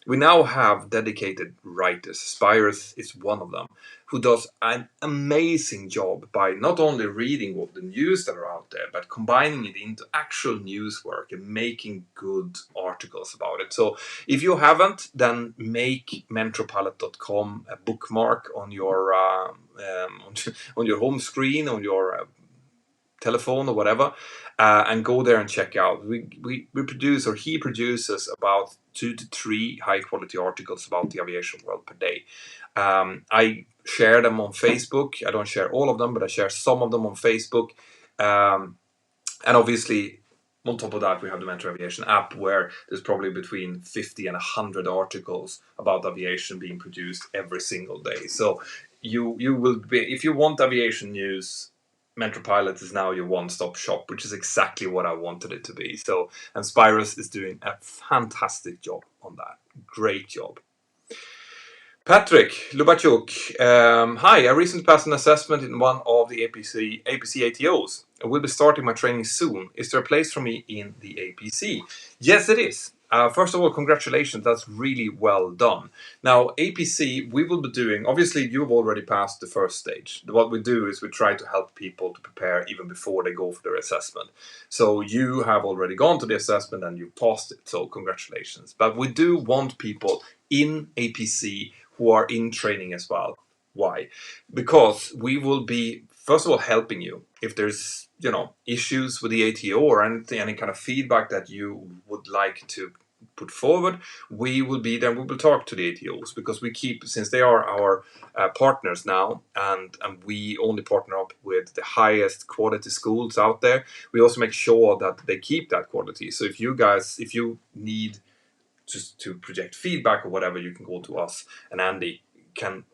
We now have dedicated writers. Spyrus is one of them, who does an amazing job by not only reading what the news that are out there, but combining it into actual news work and making good articles about it. So if you haven't, then make mentorpilot.com a bookmark on your on your home screen, on your telephone or whatever, and go there and check out. We produce, or he produces, about 2 to 3 high quality articles about the aviation world per day. I share them on Facebook. I don't share all of them, but I share some of them on Facebook. And obviously, on top of that, we have the Mentor Aviation app, where there's probably between 50 and 100 articles about aviation being produced every single day. So you will be, if you want aviation news, Mentor Pilot is now your one-stop shop, which is exactly what I wanted it to be. So, and Spyrus is doing a fantastic job on that. Great job. Patrick Lubachuk, hi, I recently passed an assessment in one of the APC ATOs. I will be starting my training soon. Is there a place for me in the APC? Yes, it is. First of all, congratulations, that's really well done. Now, APC, we will be doing, obviously you've already passed the first stage. What we do is we try to help people to prepare even before they go for their assessment. So you have already gone to the assessment and you passed it, so congratulations. But we do want people in APC who are in training as well. Why? Because we will be, first of all, helping you. If there's, issues with the ATO or anything, any kind of feedback that you would like to put forward, we will be there. We will talk to the ATOs, because we keep, since they are our partners now, and we only partner up with the highest quality schools out there, we also make sure that they keep that quality. So if you need just to project feedback or whatever, you can go to us, and Andy can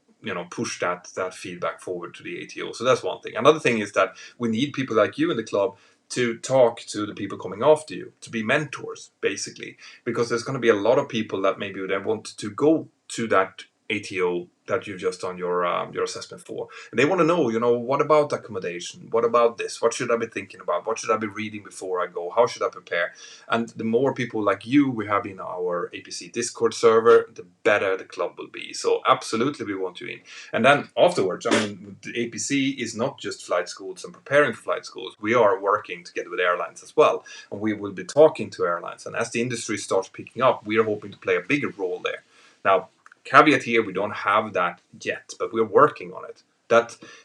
push that feedback forward to the ATO. So that's one thing. Another thing is that we need people like you in the club to talk to the people coming after you, to be mentors, basically, because there's going to be a lot of people that maybe they want to go to that ATO that you've just done your assessment for, and they want to know, what about accommodation? What about this? What should I be thinking about? What should I be reading before I go? How should I prepare? And the more people like you we have in our APC Discord server, the better the club will be. So absolutely, we want you in. And then afterwards, I mean, the APC is not just flight schools and preparing for flight schools. We are working together with airlines as well, and we will be talking to airlines. And as the industry starts picking up, we are hoping to play a bigger role there. Now, caveat here, we don't have that yet, but we're working on it.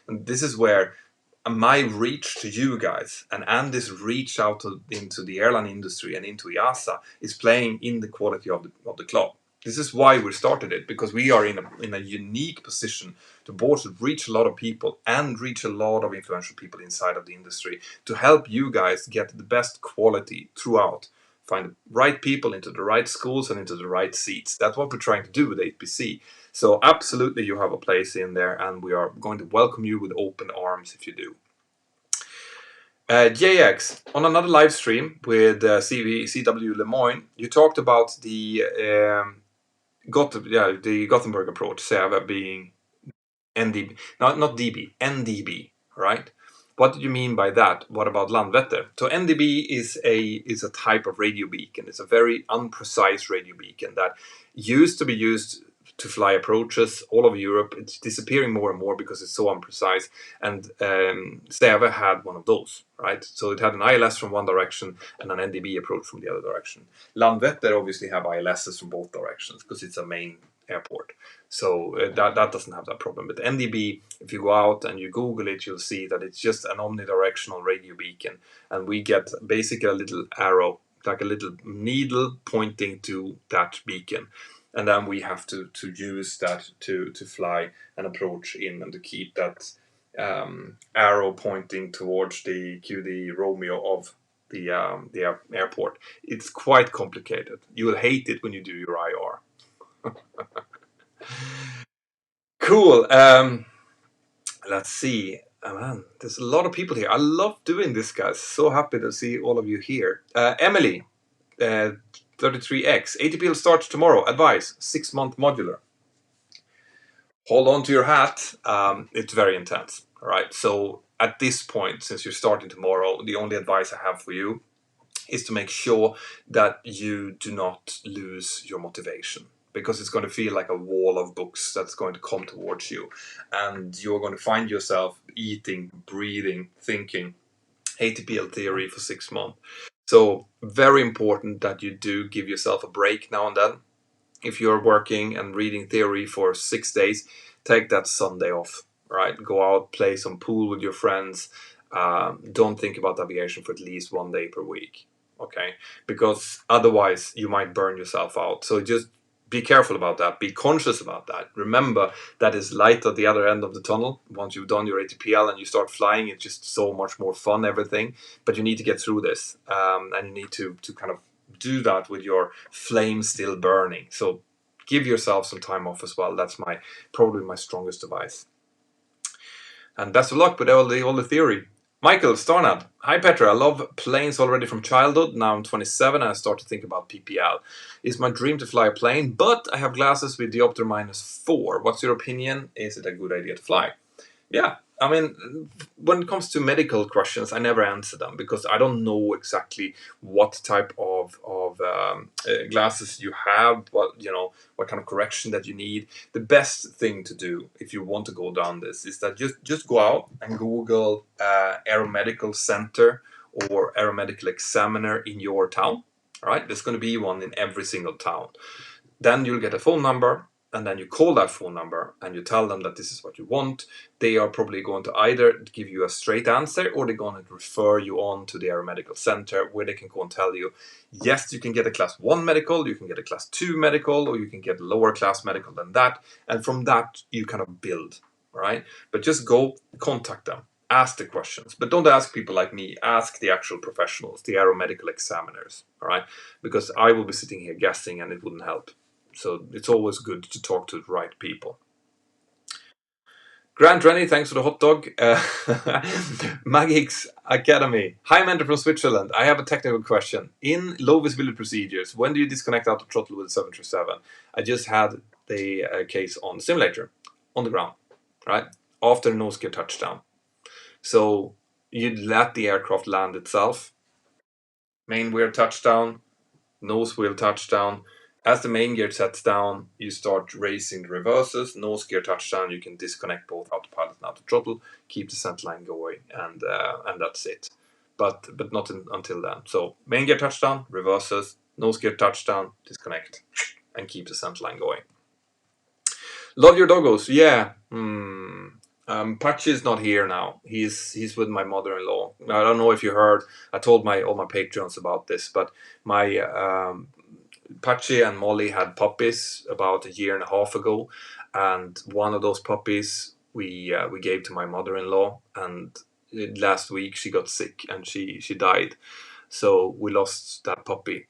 And this is where my reach to you guys and Andy's reach out into the airline industry and into IASA is playing in the quality of the club. This is why we started it, because we are in a unique position to both reach a lot of people and reach a lot of influential people inside of the industry to help you guys get the best quality throughout. Find the right people into the right schools and into the right seats. That's what we're trying to do with APC. So absolutely, you have a place in there, and we are going to welcome you with open arms if you do. JX, on another live stream with CW Lemoyne, you talked about the Gothenburg approach, Säve being NDB, not DB, NDB, right? What did you mean by that? What about Landvetter? So NDB is a type of radio beacon. It's a very unprecise radio beacon that used to be used to fly approaches all over Europe. It's disappearing more and more because it's so imprecise. And Säve had one of those, right? So it had an ILS from one direction and an NDB approach from the other direction. Landvetter obviously have ILSs from both directions because it's a main airport. So that doesn't have that problem. But NDB, if you go out and you Google it, you'll see that it's just an omnidirectional radio beacon. And we get basically a little arrow, like a little needle pointing to that beacon. And then we have to use that to fly an approach in and to keep that arrow pointing towards the QD Romeo of the airport. It's quite complicated. You will hate it when you do your IR. Cool. Let's see. Oh, man, there's a lot of people here. I love doing this, guys. So happy to see all of you here. Emily, 33X. ATPL starts tomorrow. Advice: 6-month modular. Hold on to your hat. It's very intense. All right. So at this point, since you're starting tomorrow, the only advice I have for you is to make sure that you do not lose your motivation, because it's going to feel like a wall of books that's going to come towards you, and you're going to find yourself eating, breathing, thinking ATPL theory for 6 months. So very important that you do give yourself a break now and then. If you're working and reading theory for 6 days, take that Sunday off, right? Go out, play some pool with your friends. Don't think about aviation for at least 1 day per week, okay? Because otherwise you might burn yourself out. So just be careful about that. Be conscious about that. Remember that is light at the other end of the tunnel. Once you've done your ATPL and you start flying, it's just so much more fun, everything. But you need to get through this, and you need to kind of do that with your flame still burning. So give yourself some time off as well. That's probably my strongest advice. And best of luck with all the theory. Michael Starnab. Hi Petra, I love planes already from childhood. Now I'm 27 and I start to think about PPL. It's my dream to fly a plane, but I have glasses with diopter -4. What's your opinion? Is it a good idea to fly? Yeah, I mean, when it comes to medical questions, I never answer them because I don't know exactly what type of glasses you have, what kind of correction that you need. The best thing to do if you want to go down this is that just go out and Google aeromedical center or aeromedical examiner in your town. All right, there's going to be one in every single town. Then you'll get a phone number. And then you call that phone number and you tell them that this is what you want. They are probably going to either give you a straight answer or they're going to refer you on to the aeromedical center where they can go and tell you, yes, you can get a class 1 medical, you can get a class 2 medical, or you can get a lower class medical than that. And from that, you kind of build, right? But just go contact them. Ask the questions. But don't ask people like me. Ask the actual professionals, the aeromedical examiners, all right? Because I will be sitting here guessing and it wouldn't help. So it's always good to talk to the right people. Grant Rennie, thanks for the hot dog. Magix Academy. Hi, Mentor from Switzerland. I have a technical question. In low visibility procedures, when do you disconnect out the throttle with the 737? I just had the case on the simulator, on the ground, right? After nose gear touchdown. So you'd let the aircraft land itself. Main wheel touchdown, nose wheel touchdown. As the main gear sets down, you start racing the reverses. Nose gear touchdown, you can disconnect both autopilot and auto throttle, keep the center line going, and that's it. But not until then. So main gear touchdown, reverses, nose gear touchdown, disconnect, and keep the center line going. Love your doggos, yeah. Patchy is not here now. He's with my mother-in-law. I don't know if you heard. I told all my patrons about this, but my Patchy and Molly had puppies about a year and a half ago, and one of those puppies we gave to my mother-in-law, and last week she got sick and she died. So we lost that puppy,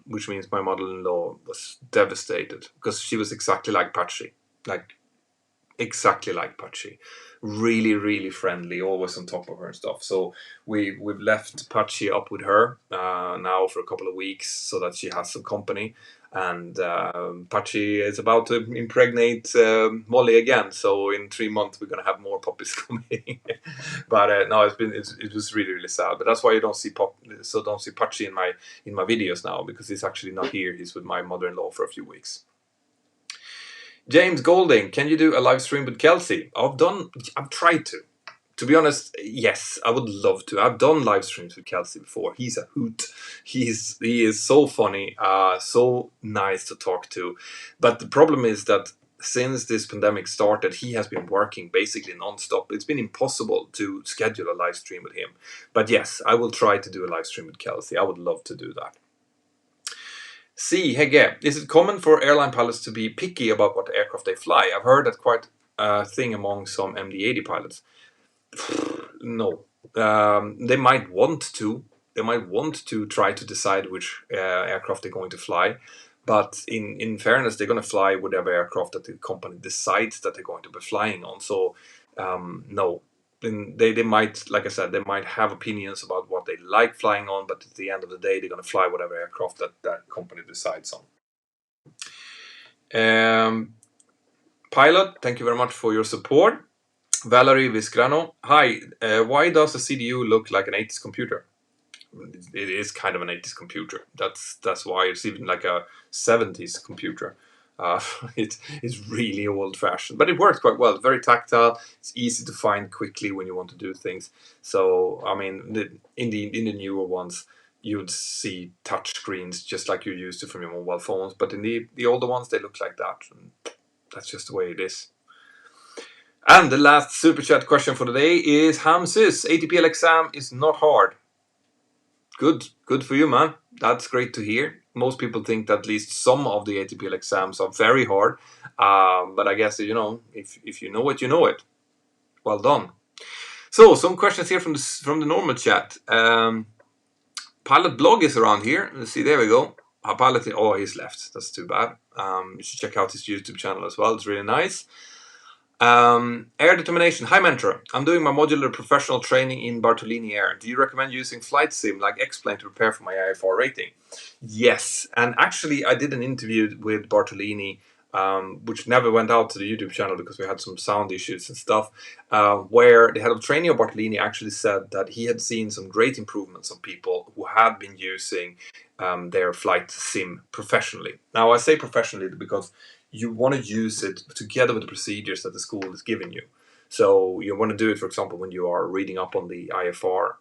which means my mother-in-law was devastated because she was exactly like Patchy, like exactly like Patchy. Really, really friendly, always on top of her and stuff. So we've left Patchy up with her now for a couple of weeks so that she has some company. And Patchy is about to impregnate Molly again. So in 3 months we're gonna have more puppies coming. But no, it was really, really sad. But that's why you don't see Patchy in my videos now, because he's actually not here. He's with my mother-in-law for a few weeks. James Golding, can you do a live stream with Kelsey? I've tried to. To be honest, yes, I would love to. I've done live streams with Kelsey before. He's a hoot. He is so funny, so nice to talk to. But the problem is that since this pandemic started, he has been working basically non-stop. It's been impossible to schedule a live stream with him. But yes, I will try to do a live stream with Kelsey. I would love to do that. C. Hege, is it common for airline pilots to be picky about what aircraft they fly? I've heard that quite a thing among some MD-80 pilots. No. They might want to. They might want to try to decide which aircraft they're going to fly. But in fairness, they're going to fly whatever aircraft that the company decides that they're going to be flying on. So, no. They might, like I said, they might have opinions about what they like flying on, but at the end of the day, they're going to fly whatever aircraft that company decides on. Pilot, thank you very much for your support. Valerie Visgrano, hi. Why does the CDU look like an 80s computer? It is kind of an 80s computer. That's why it's even like a 70s computer. It's really old-fashioned, but it works quite well. It's very tactile. It's easy to find quickly when you want to do things. So, I mean, in the newer ones, you would see touch screens just like you're used to from your mobile phones. But in the older ones, they look like that. And that's just the way it is. And the last super chat question for the day is Hamsis. ATPL exam is not hard. Good for you, man. That's great to hear. Most people think that at least some of the ATPL exams are very hard, but I guess if you know it, you know it. Well done. So some questions here from the normal chat. Pilot blog is around here. Let's see. There we go. Pilot. Oh, he's left. That's too bad. You should check out his YouTube channel as well. It's really nice. Air determination. Hi Mentor, I'm doing my modular professional training in Bartolini Air. Do you recommend using flight sim like X-Plane to prepare for my IFR rating? Yes, and actually I did an interview with Bartolini, which never went out to the YouTube channel because we had some sound issues and stuff, where the head of training of Bartolini actually said that he had seen some great improvements on people who had been using their flight sim professionally. Now I say professionally because you want to use it together with the procedures that the school is giving you. So you want to do it, for example, when you are reading up on the IFR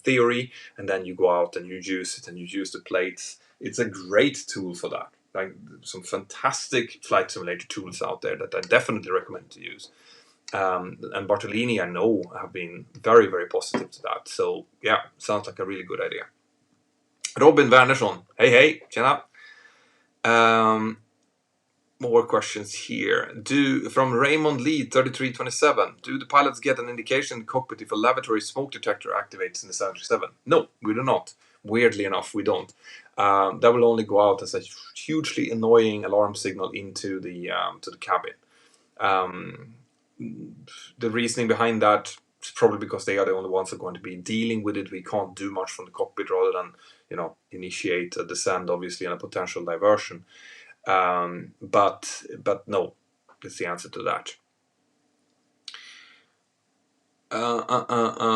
theory, and then you go out and you use it and you use the plates. It's a great tool for that. Like some fantastic flight simulator tools out there that I definitely recommend to use. And Bartolini, I know, have been very, very positive to that. So yeah, sounds like a really good idea. Robin Wernersson, hey, tjena. More questions here. From Raymond Lee, 3327. Do the pilots get an indication in the cockpit if a lavatory smoke detector activates in the 737? No, we do not. Weirdly enough, we don't. That will only go out as a hugely annoying alarm signal into the cabin. the reasoning behind that is probably because they are the only ones who are going to be dealing with it. We can't do much from the cockpit rather than, initiate a descent, obviously, and a potential diversion. But no, that's the answer to that.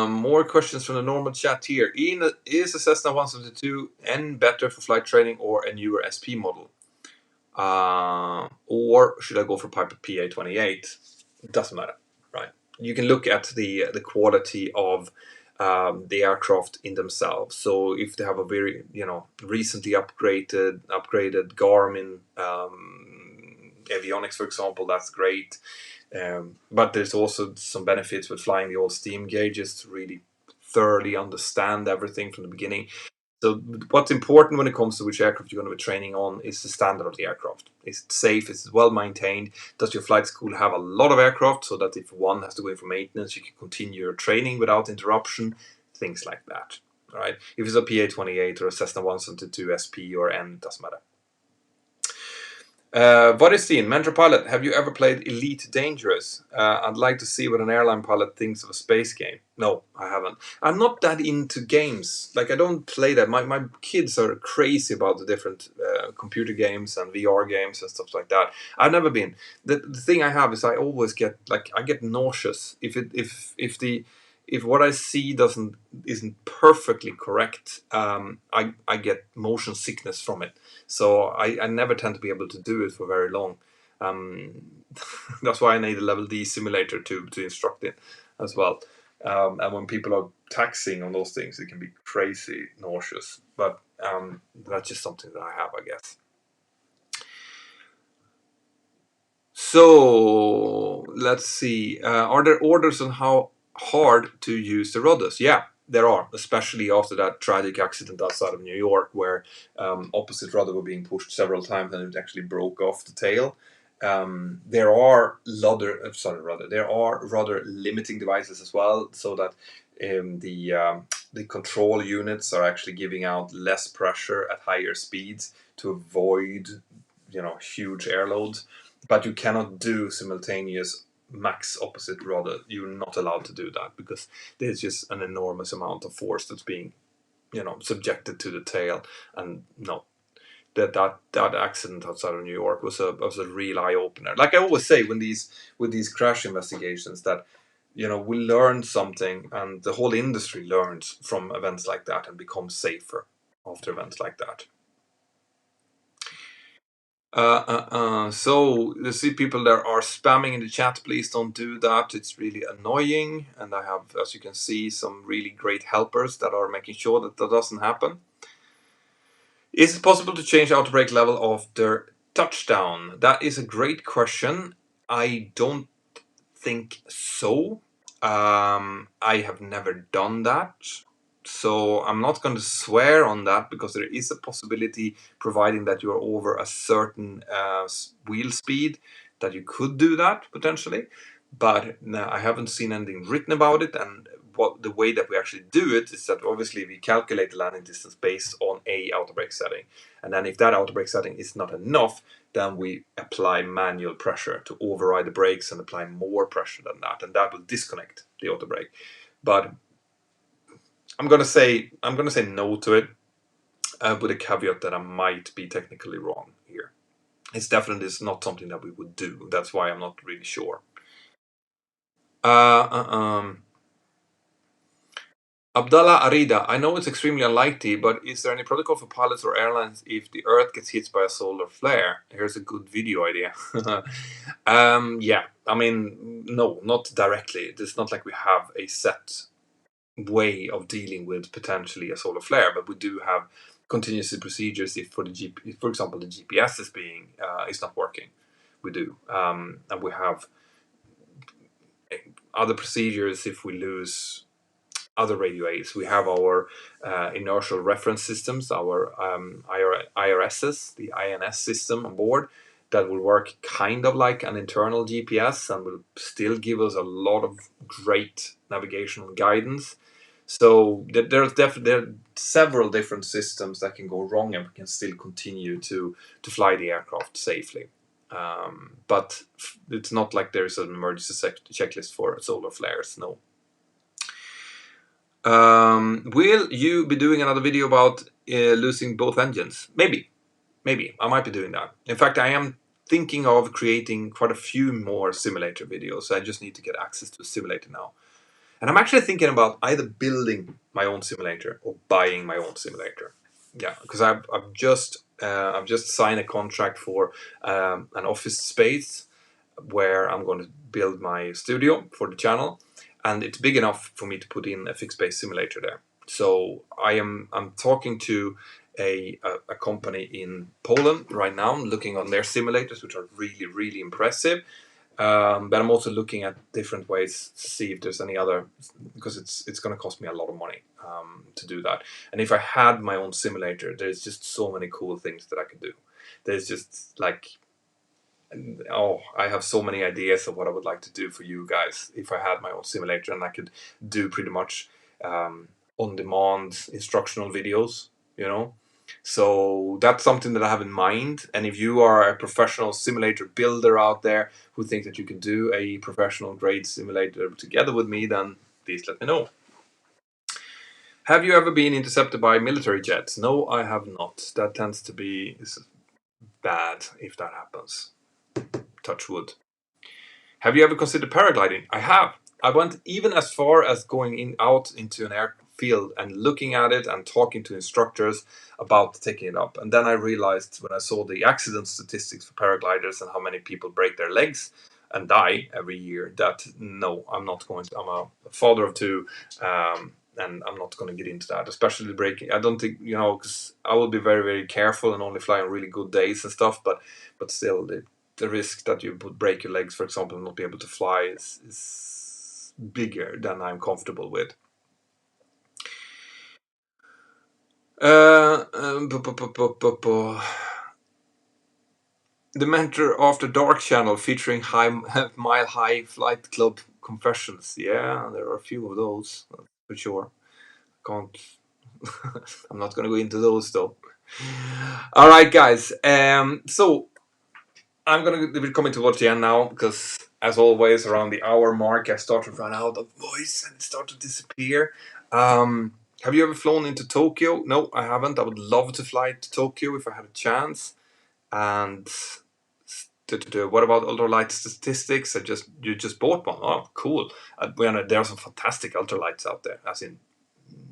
More questions from the normal chat here. Ian, is a Cessna 172N better for flight training or a newer SP model? Or should I go for Piper PA-28? It doesn't matter, right? You can look at the quality of the aircraft in themselves. So if they have a very recently upgraded Garmin avionics, for example, that's great. But there's also some benefits with flying the old steam gauges to really thoroughly understand everything from the beginning. So what's important when it comes to which aircraft you're going to be training on is the standard of the aircraft. Is it safe? Is it well maintained? Does your flight school have a lot of aircraft so that if one has to go in for maintenance, you can continue your training without interruption? Things like that. All right. If it's a PA-28 or a Cessna 172 SP or N, it doesn't matter. What is the Mentour Pilot? Have you ever played Elite Dangerous? I'd like to see what an airline pilot thinks of a space game. No, I haven't. I'm not that into games. Like, I don't play that. My kids are crazy about the different computer games and VR games and stuff like that. I've never been. The thing I have is I always get I get nauseous if what I see isn't perfectly correct. I get motion sickness from it. So I never tend to be able to do it for very long. That's why I need a level D simulator to instruct it as well. And when people are taxing on those things, it can be crazy nauseous. But that's just something that I have, I guess. So let's see. Are there orders on how hard to use the rudders? Yeah, there are, especially after that tragic accident outside of New York where opposite rudder were being pushed several times and it actually broke off the tail. There are rudder limiting devices as well, so that the control units are actually giving out less pressure at higher speeds to avoid huge air loads. But you cannot do simultaneous max opposite rudder. You're not allowed to do that because there's just an enormous amount of force that's being subjected to the tail. And no, that accident outside of New York was a real eye opener. Like I always say with these crash investigations, that we learn something, and the whole industry learns from events like that and becomes safer after events like that. So you see people there are spamming in the chat. Please don't do that. It's really annoying. And I have, as you can see, some really great helpers that are making sure that doesn't happen. Is it possible to change the auto brake level after touchdown? That is a great question. I don't think so. I have never done that. So I'm not going to swear on that because there is a possibility, providing that you're over a certain wheel speed, that you could do that potentially. But no, I haven't seen anything written about it. And the way that we actually do it is that obviously we calculate the landing distance based on a auto brake setting. And then if that auto brake setting is not enough, then we apply manual pressure to override the brakes and apply more pressure than that. And that will disconnect the auto brake. But I'm gonna say no to it, with a caveat that I might be technically wrong here. It's definitely not something that we would do. That's why I'm not really sure. Abdallah Arida, I know it's extremely unlikely, but is there any protocol for pilots or airlines if the Earth gets hit by a solar flare? Here's a good video idea. Yeah, I mean, no, not directly. It's not like we have a set way of dealing with potentially a solar flare, but we do have contingency procedures if for example the GPS is not working. We do, and we have other procedures if we lose other radio aids. We have our inertial reference systems, our IRSs, the INS system on board, that will work kind of like an internal GPS and will still give us a lot of great navigational guidance. So there are several different systems that can go wrong, and we can still continue to fly the aircraft safely. But it's not like there is an emergency checklist for solar flares. No. Will you be doing another video about losing both engines? Maybe I might be doing that. In fact, I am thinking of creating quite a few more simulator videos. I just need to get access to a simulator now. And I'm actually thinking about either building my own simulator or buying my own simulator. Yeah, because I've just signed a contract for an office space where I'm going to build my studio for the channel, and it's big enough for me to put in a fixed base simulator there. So I'm talking to a company in Poland right now, looking on their simulators, which are really impressive. But I'm also looking at different ways to see if there's any other, because it's going to cost me a lot of money to do that. And if I had my own simulator, there's just so many cool things that I could do. There's just like, oh, I have so many ideas of what I would like to do for you guys if I had my own simulator, and I could do pretty much on-demand instructional videos, you know. So that's something that I have in mind. And if you are a professional simulator builder out there who thinks that you can do a professional grade simulator together with me, then please let me know. Have you ever been intercepted by military jets? No, I have not. That tends to be bad if that happens. Touch wood. Have you ever considered paragliding? I have. I went even as far as going out into an airfield and looking at it and talking to instructors about taking it up. And then I realized when I saw the accident statistics for paragliders and how many people break their legs and die every year, that no, I'm not going to. I'm a father of two, and I'm not going to get into that, especially breaking. I don't think, you know, because I will be very careful and only fly on really good days and stuff. But still, the risk that you would break your legs, for example, and not be able to fly is bigger than I'm comfortable with. The Mentor After Dark channel featuring Mile High Flight Club confessions. Yeah, there are a few of those for sure. Can't. I'm not going to go into those though. All right, guys. So I'm going to be coming towards the end now, because as always, around the hour mark, I start to run out of voice and start to disappear. Have you ever flown into Tokyo? No, I haven't. I would love to fly to Tokyo if I had a chance. And what about ultralight statistics? You just bought one. Oh, cool. There are some fantastic ultralights out there, as in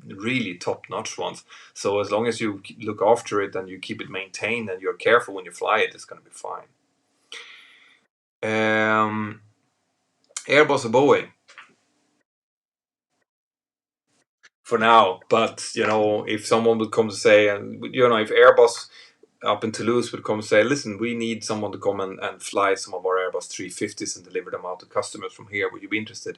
really top-notch ones. So as long as you look after it and you keep it maintained and you're careful when you fly it, it's going to be fine. Airbus or Boeing? For now, but you know, if someone would come to say, and you know, if Airbus up in Toulouse would come and say, listen, we need someone to come and fly some of our Airbus 350s and deliver them out to customers from here, would you be interested?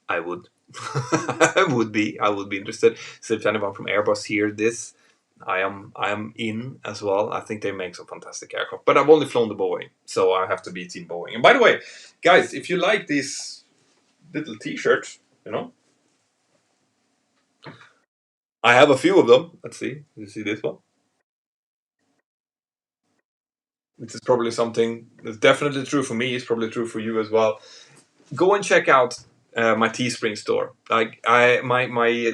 I would. I would be interested. So if anyone from Airbus hear this, I am in as well. I think they make some fantastic aircraft, but I've only flown the Boeing, so I have to be Team Boeing. And by the way, guys, if you like these little T-shirts, you know, I have a few of them. Let's see. You see this one? This is probably something that's definitely true for me. It's probably true for you as well. Go and check out my Teespring store. My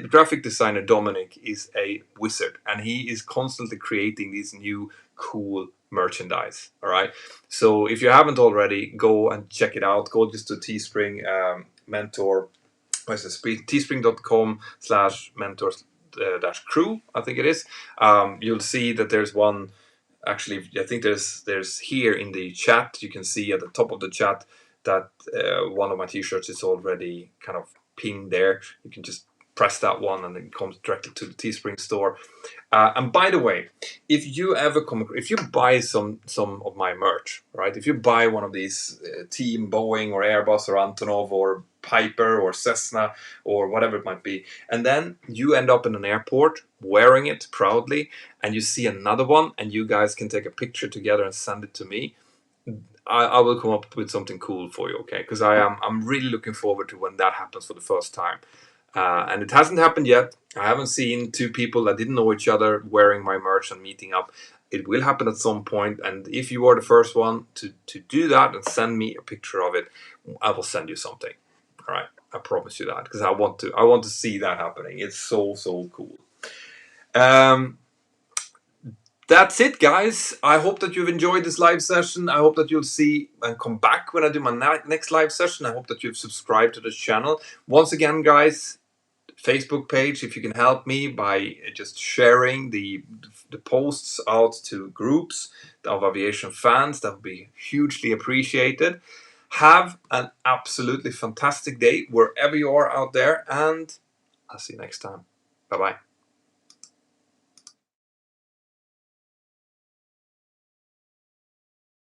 graphic designer Dominic is a wizard, and he is constantly creating these new cool merchandise. All right. So if you haven't already, go and check it out. Go just to Teespring Mentor. Teespring.com/mentor-crew, I think it is. You'll see that there's one. Actually, I think there's here in the chat. You can see at the top of the chat that one of my T-shirts is already kind of pinned there. You can just press that one, and it comes directly to the Teespring store. And by the way, if you buy some of my merch, right? If you buy one of these Team Boeing or Airbus or Antonov or Piper or Cessna or whatever it might be, and then you end up in an airport wearing it proudly, and you see another one, and you guys can take a picture together and send it to me, I will come up with something cool for you, okay? Because I'm really looking forward to when that happens for the first time. And it hasn't happened yet. I haven't seen two people that didn't know each other wearing my merch and meeting up. It will happen at some point, and if you are the first one to do that and send me a picture of it, I will send you something. All right, I promise you that, because I want to see that happening. It's so cool. That's it, guys. I hope that you've enjoyed this live session. I hope that you'll see and come back when I do my next live session. I hope that you've subscribed to this channel. Once again, guys, Facebook page, if you can help me by just sharing the posts out to groups of aviation fans, that would be hugely appreciated. Have an absolutely fantastic day wherever you are out there, and I'll see you next time. Bye bye.